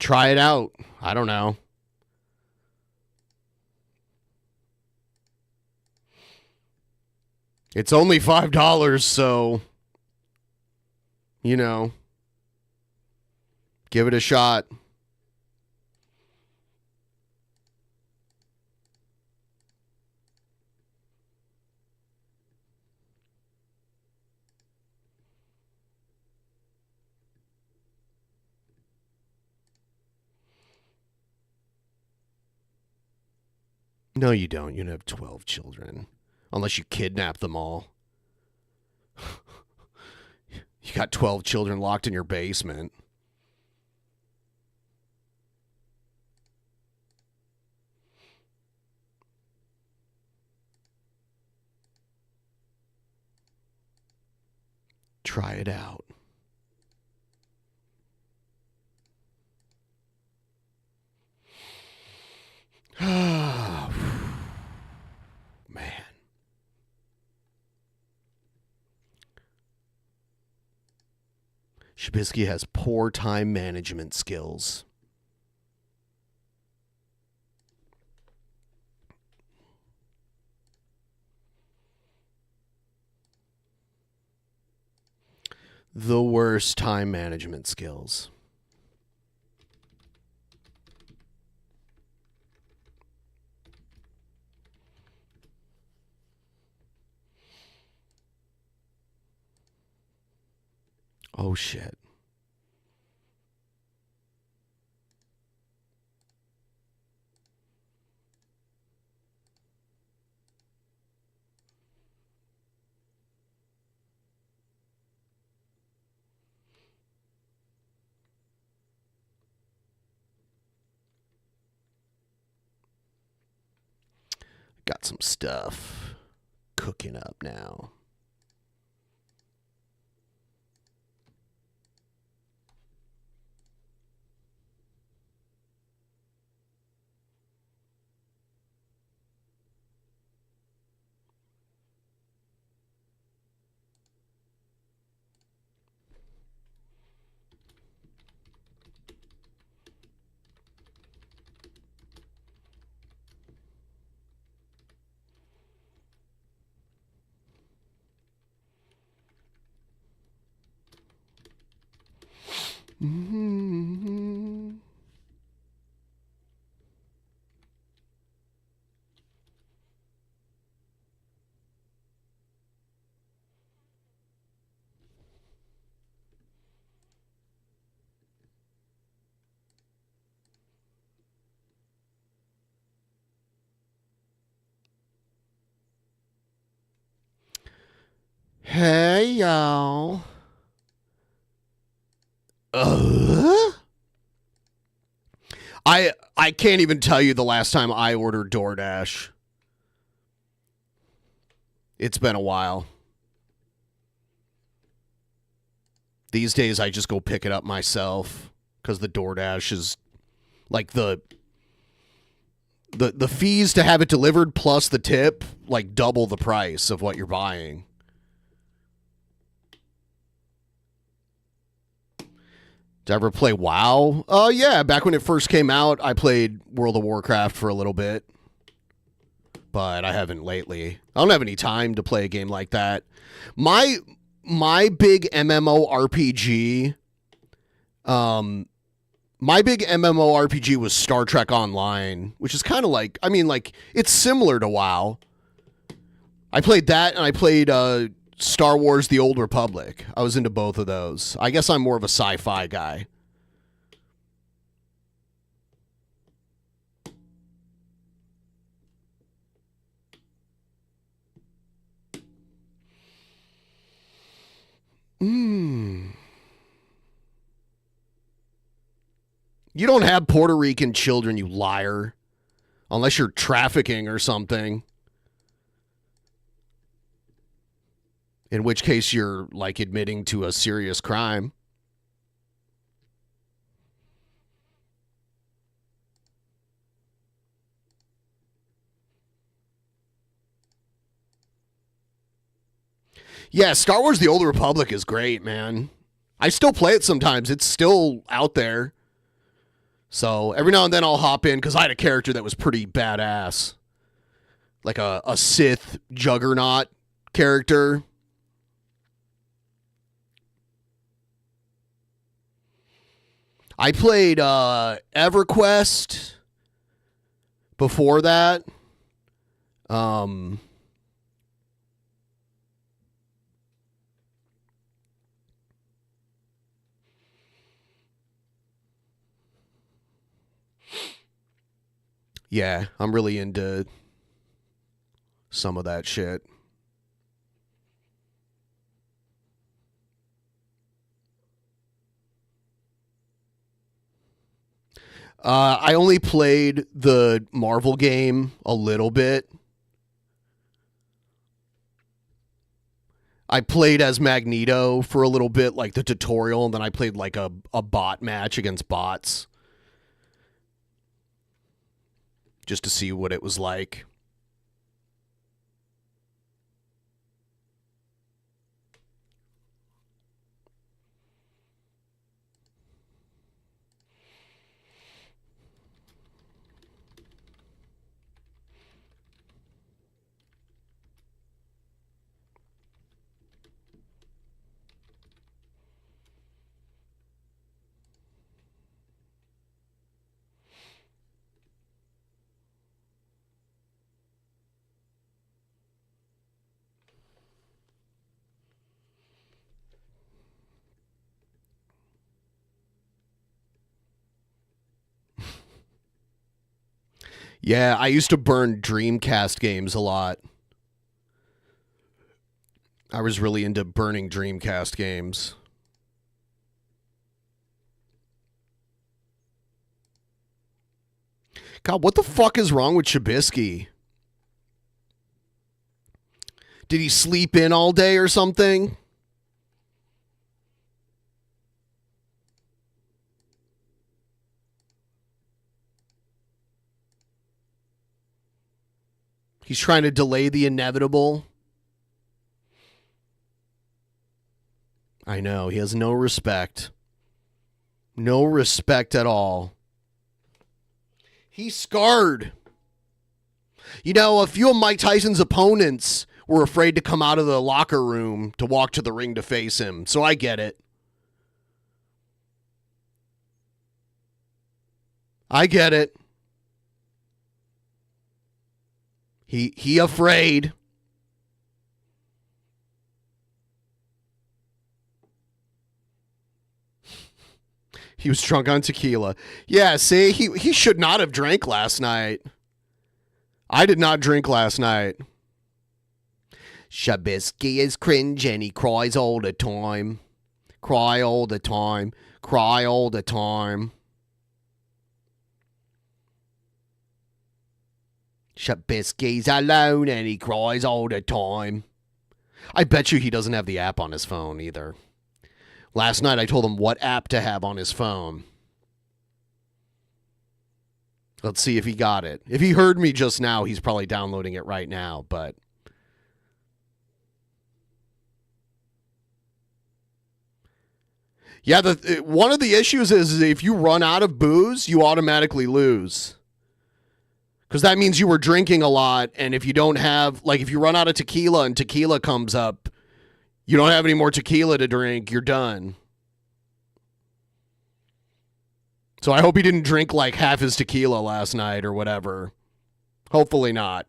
Try it out. I don't know. It's only $5, so, you know, give it a shot. No, you don't. You don't have 12 children. Unless you kidnap them all. You got 12 children locked in your basement. Try it out. Man. Shabisky has poor time management skills. The worst time management skills. Oh, shit. Got some stuff cooking up now. Mm-hmm. Hey, y'all. I can't even tell you the last time I ordered DoorDash. It's been a while. These days, I just go pick it up myself because the DoorDash is like the fees to have it delivered plus the tip, like double the price of what you're buying. Did I ever play WoW? Yeah, back when it first came out, I played World of Warcraft for a little bit. But I haven't lately. I don't have any time to play a game like that. My big MMORPG, was Star Trek Online, which is kind of like, I mean, like, it's similar to WoW. I played that, and I played Star Wars The Old Republic. I was into both of those. I guess I'm more of a sci-fi guy. You don't have Puerto Rican children, you liar. Unless you're trafficking or something. In which case you're, like, admitting to a serious crime. Yeah, Star Wars The Old Republic is great, man. I still play it sometimes. It's still out there. So every now and then I'll hop in because I had a character that was pretty badass. Like a Sith juggernaut character. I played EverQuest before that. Yeah, I'm really into some of that shit. I only played the Marvel game a little bit. I played as Magneto for a little bit, like the tutorial, and then I played like a bot match against bots. Just to see what it was like. Yeah, I used to burn Dreamcast games a lot. I was really into burning Dreamcast games. God, what the fuck is wrong with Trubisky? Did he sleep in all day or something? He's trying to delay the inevitable. I know. He has no respect. No respect at all. He's scarred. You know, a few of Mike Tyson's opponents were afraid to come out of the locker room to walk to the ring to face him. So I get it. I get it. He afraid. He was drunk on tequila. Yeah, see, he should not have drank last night. I did not drink last night. Trubisky is cringe and he cries all the time. Cry all the time. Cry all the time. Trubisky's alone and he cries all the time. I bet you he doesn't have the app on his phone either. Last night I told him what app to have on his phone. Let's see if he got it. If he heard me just now, he's probably downloading it right now, but... Yeah, one of the issues is if you run out of booze, you automatically lose. Because that means you were drinking a lot, and if you don't have, like if you run out of tequila and tequila comes up, you don't have any more tequila to drink, you're done. So I hope he didn't drink like half his tequila last night or whatever. Hopefully not.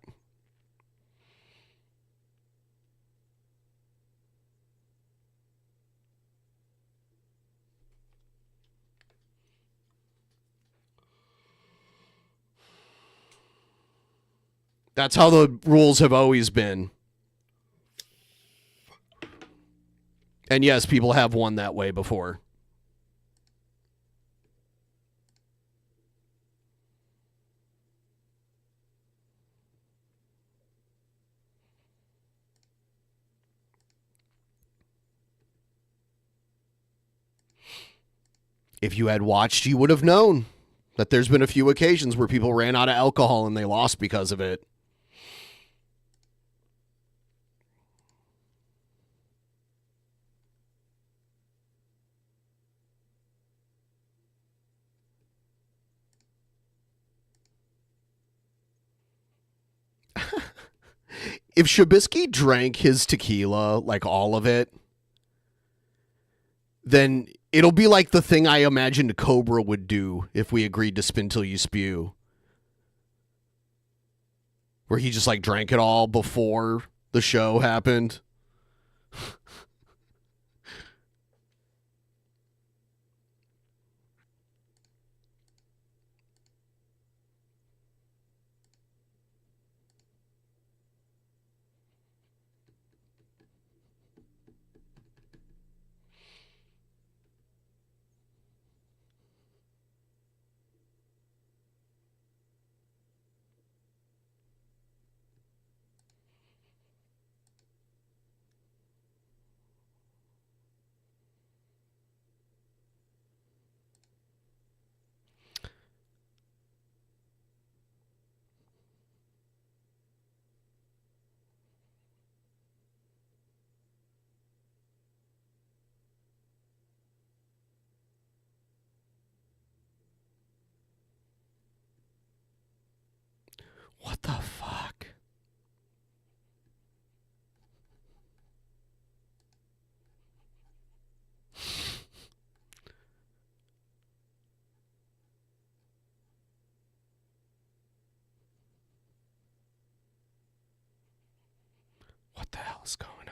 That's how the rules have always been. And yes, people have won that way before. If you had watched, you would have known that there's been a few occasions where people ran out of alcohol and they lost because of it. If Shabisky drank his tequila, like all of it, then it'll be like the thing I imagined Cobra would do if we agreed to spin till you spew. Where he just like drank it all before the show happened. What the fuck? What the hell is going on?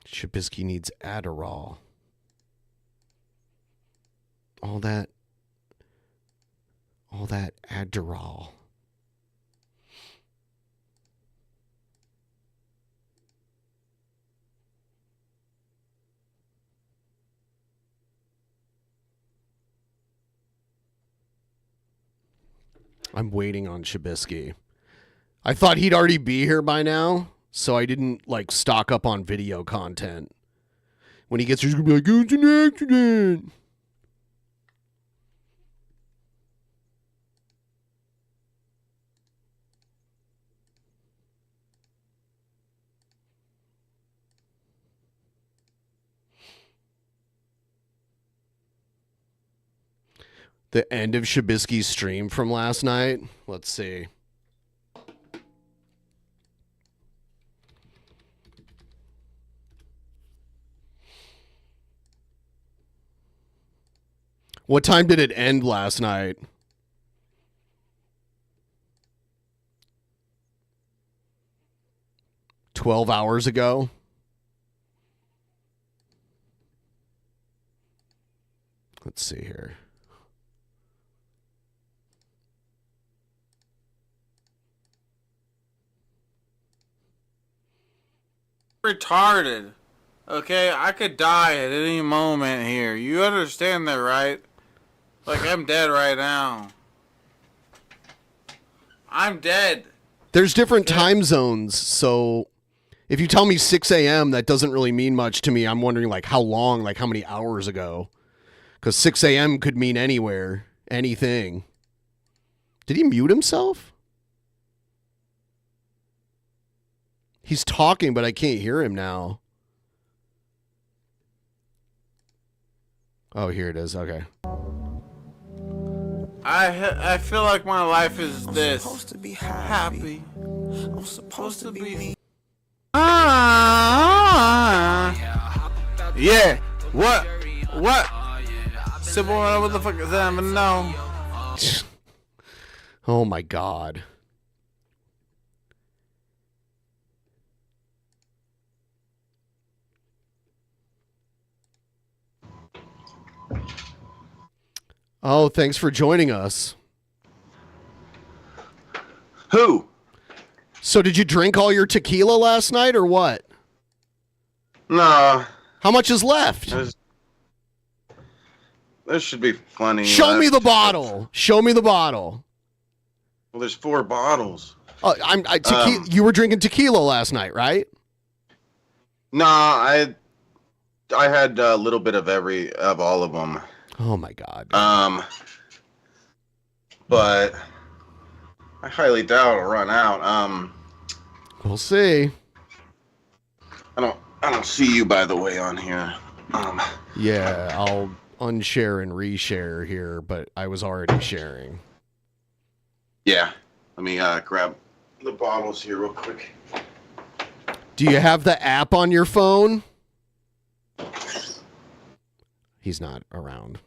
Shabisky needs Adderall. All that Adderall. I'm waiting on Shabisky. I thought he'd already be here by now, so I didn't like stock up on video content. When he gets here, he's gonna be like, "It's an accident." The end of Shabisky's stream from last night. Let's see. What time did it end last night? "12 hours ago. Let's see here. Retarded. Okay, I could die at any moment here. You understand that, right? Like, I'm dead right now. I'm dead. There's different time zones, so if you tell me 6 a.m., that doesn't really mean much to me. I'm wondering, like, how long, like, how many hours ago? Because 6 a.m. could mean anywhere, anything. Did he mute himself? He's talking, but I can't hear him now. Oh, here it is. Okay. I feel like my life is this. I'm supposed to be happy. I'm supposed to be. Yeah. What? Simple motherfuckers never know. Oh my God. Oh, thanks for joining us. Who? So did you drink all your tequila last night or what? Nah. How much is left? There should be plenty. Show me the bottle. Show me the bottle. Well, there's 4 bottles. Oh, you were drinking tequila last night, right? Nah, I had a little bit of all of them. Oh my God. But I highly doubt it'll run out. We'll see. I don't see you, by the way, on here. Yeah, I'll unshare and reshare here, but I was already sharing. Yeah. Let me grab the bottles here real quick. Do you have the app on your phone? He's not around.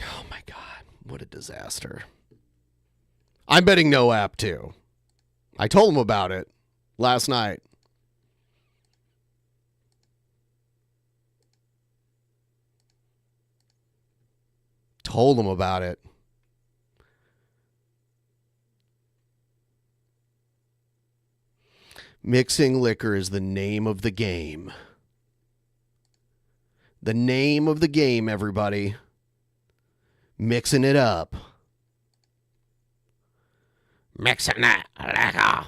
Oh my God, what a disaster. I'm betting no app too. I told him about it last night. Told him about it. Mixing liquor is the name of the game. The name of the game, everybody. Mixing it up. Mixing that liquor.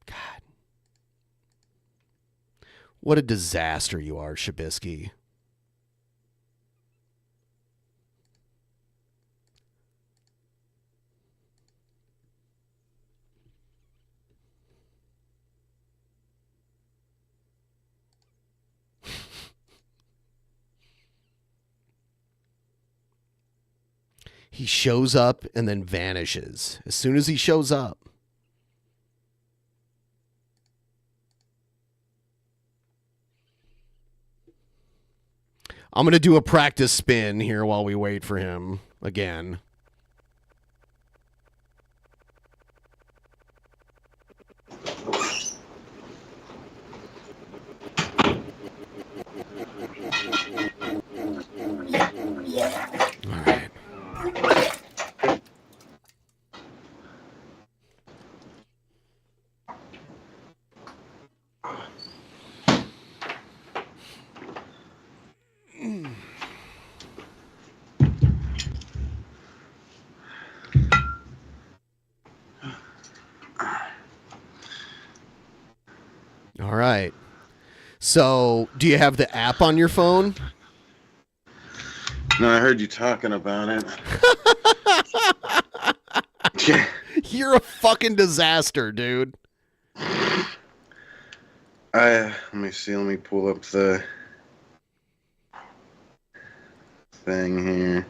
God. What a disaster you are, Shabisky. He shows up and then vanishes as soon as he shows up. I'm going to do a practice spin here while we wait for him again. All right. All right. So, do you have the app on your phone? No, I heard you talking about it. You're a fucking disaster, dude. Let me see. Let me pull up the thing here.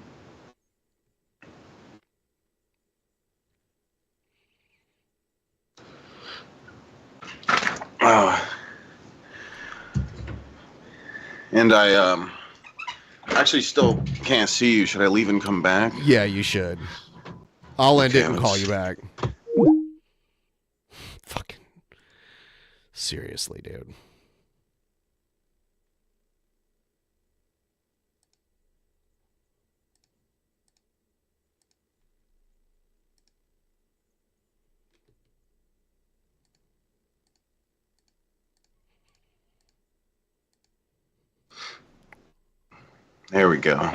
Oh. And I actually still can't see you. Should I leave and come back? Yeah, you should. I'll end it and call you back. Fucking seriously, dude. There we go.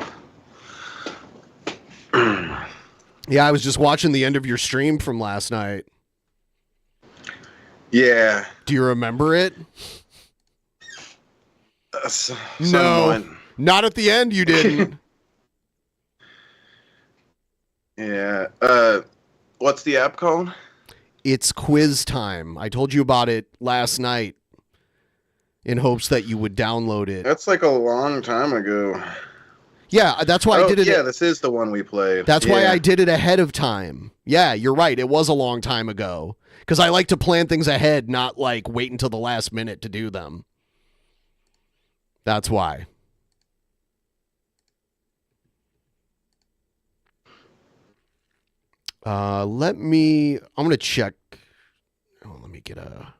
Yeah, I was just watching the end of your stream from last night. Yeah. Do you remember it? No, Somewhat. not at the end. You didn't. Yeah. What's the app called? It's quiz time. I told you about it last night in hopes that you would download it. That's like a long time ago. Yeah, that's why I did it. Yeah, this is the one we played. That's why I did it ahead of time. Yeah, you're right. It was a long time ago. Because I like to plan things ahead, not like wait until the last minute to do them. That's why. I'm going to check. Oh, let me get a.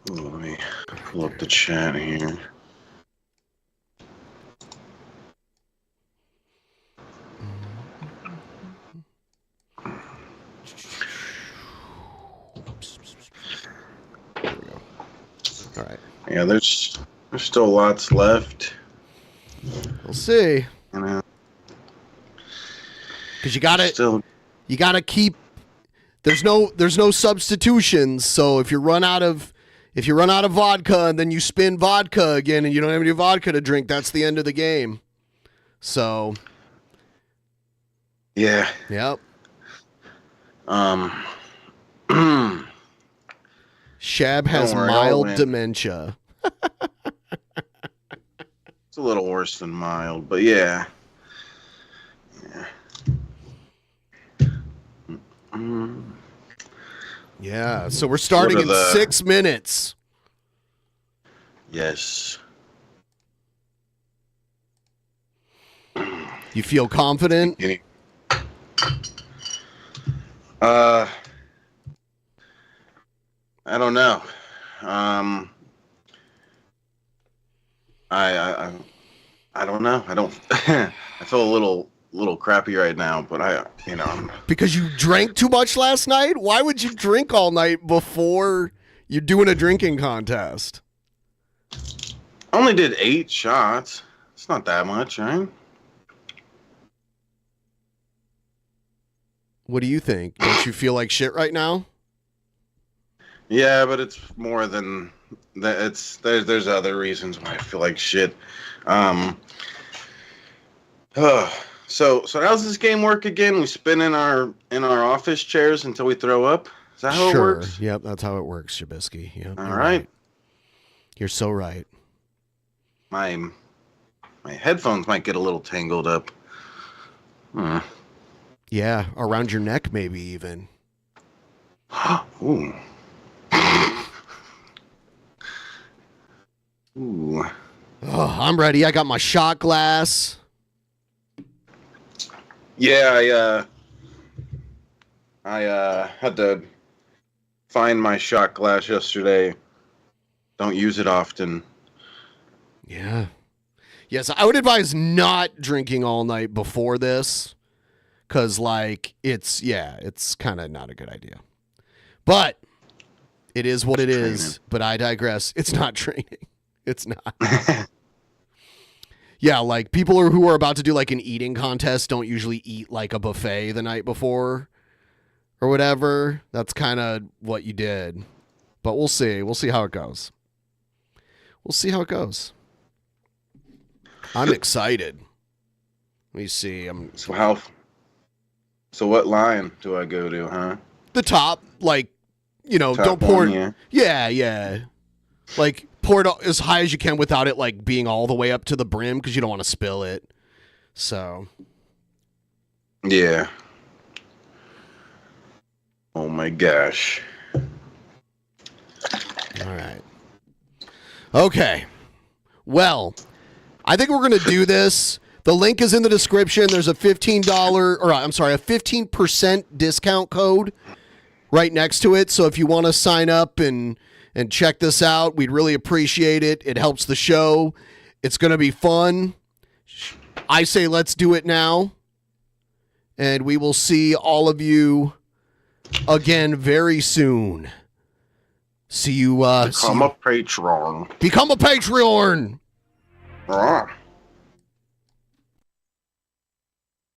Ooh, let me pull up the chat here. All right. Yeah, there's still lots left. We'll see. You know. Because you gotta keep. There's no substitutions. So if you run out of vodka and then you spin vodka again and you don't have any vodka to drink, that's the end of the game. So. Yeah. Yep. Shab has Don't worry, I'll mild win. dementia. It's a little worse than mild, but yeah. Yeah, so we're starting in 6 minutes. Yes. You feel confident? I don't know. I don't know. I don't. I feel a little crappy right now, but I'm Because you drank too much last night? Why would you drink all night before you're doing a drinking contest? I only did 8 shots. It's not that much, right? What do you think? Don't you feel like shit right now? Yeah, but it's more than that. There's other reasons why I feel like shit. So how does this game work again? We spin in our office chairs until we throw up. Is that how it works? Yep, that's how it works, Shabisky. Yep. All right. You're so right. My headphones might get a little tangled up. Yeah, around your neck maybe even. Ooh. Ooh. Oh, I'm ready. I got my shot glass. Yeah, I had to find my shot glass yesterday. Don't use it often. Yeah. Yes, I would advise not drinking all night before this. Because, it's kind of not a good idea. But it is what it is. But I digress. It's not training. It's not. Yeah, like people who are about to do like an eating contest don't usually eat like a buffet the night before or whatever. That's kind of what you did. But we'll see. We'll see how it goes. We'll see how it goes. I'm excited. Let me see. So what line do I go to, huh? The top, like, Top don't pour one, it. Yeah. Like, pour it as high as you can without it, like, being all the way up to the brim because you don't want to spill it. So. Yeah. Oh my gosh. All right. Okay. Well, I think we're going to do this. The link is in the description. There's a a 15% discount code right next to it. So if you want to sign up and check this out, we'd really appreciate it. It helps the show. It's going to be fun. I say let's do it now. And we will see all of you again very soon. See you. Become a Patreon. Become a Patreon. Ah.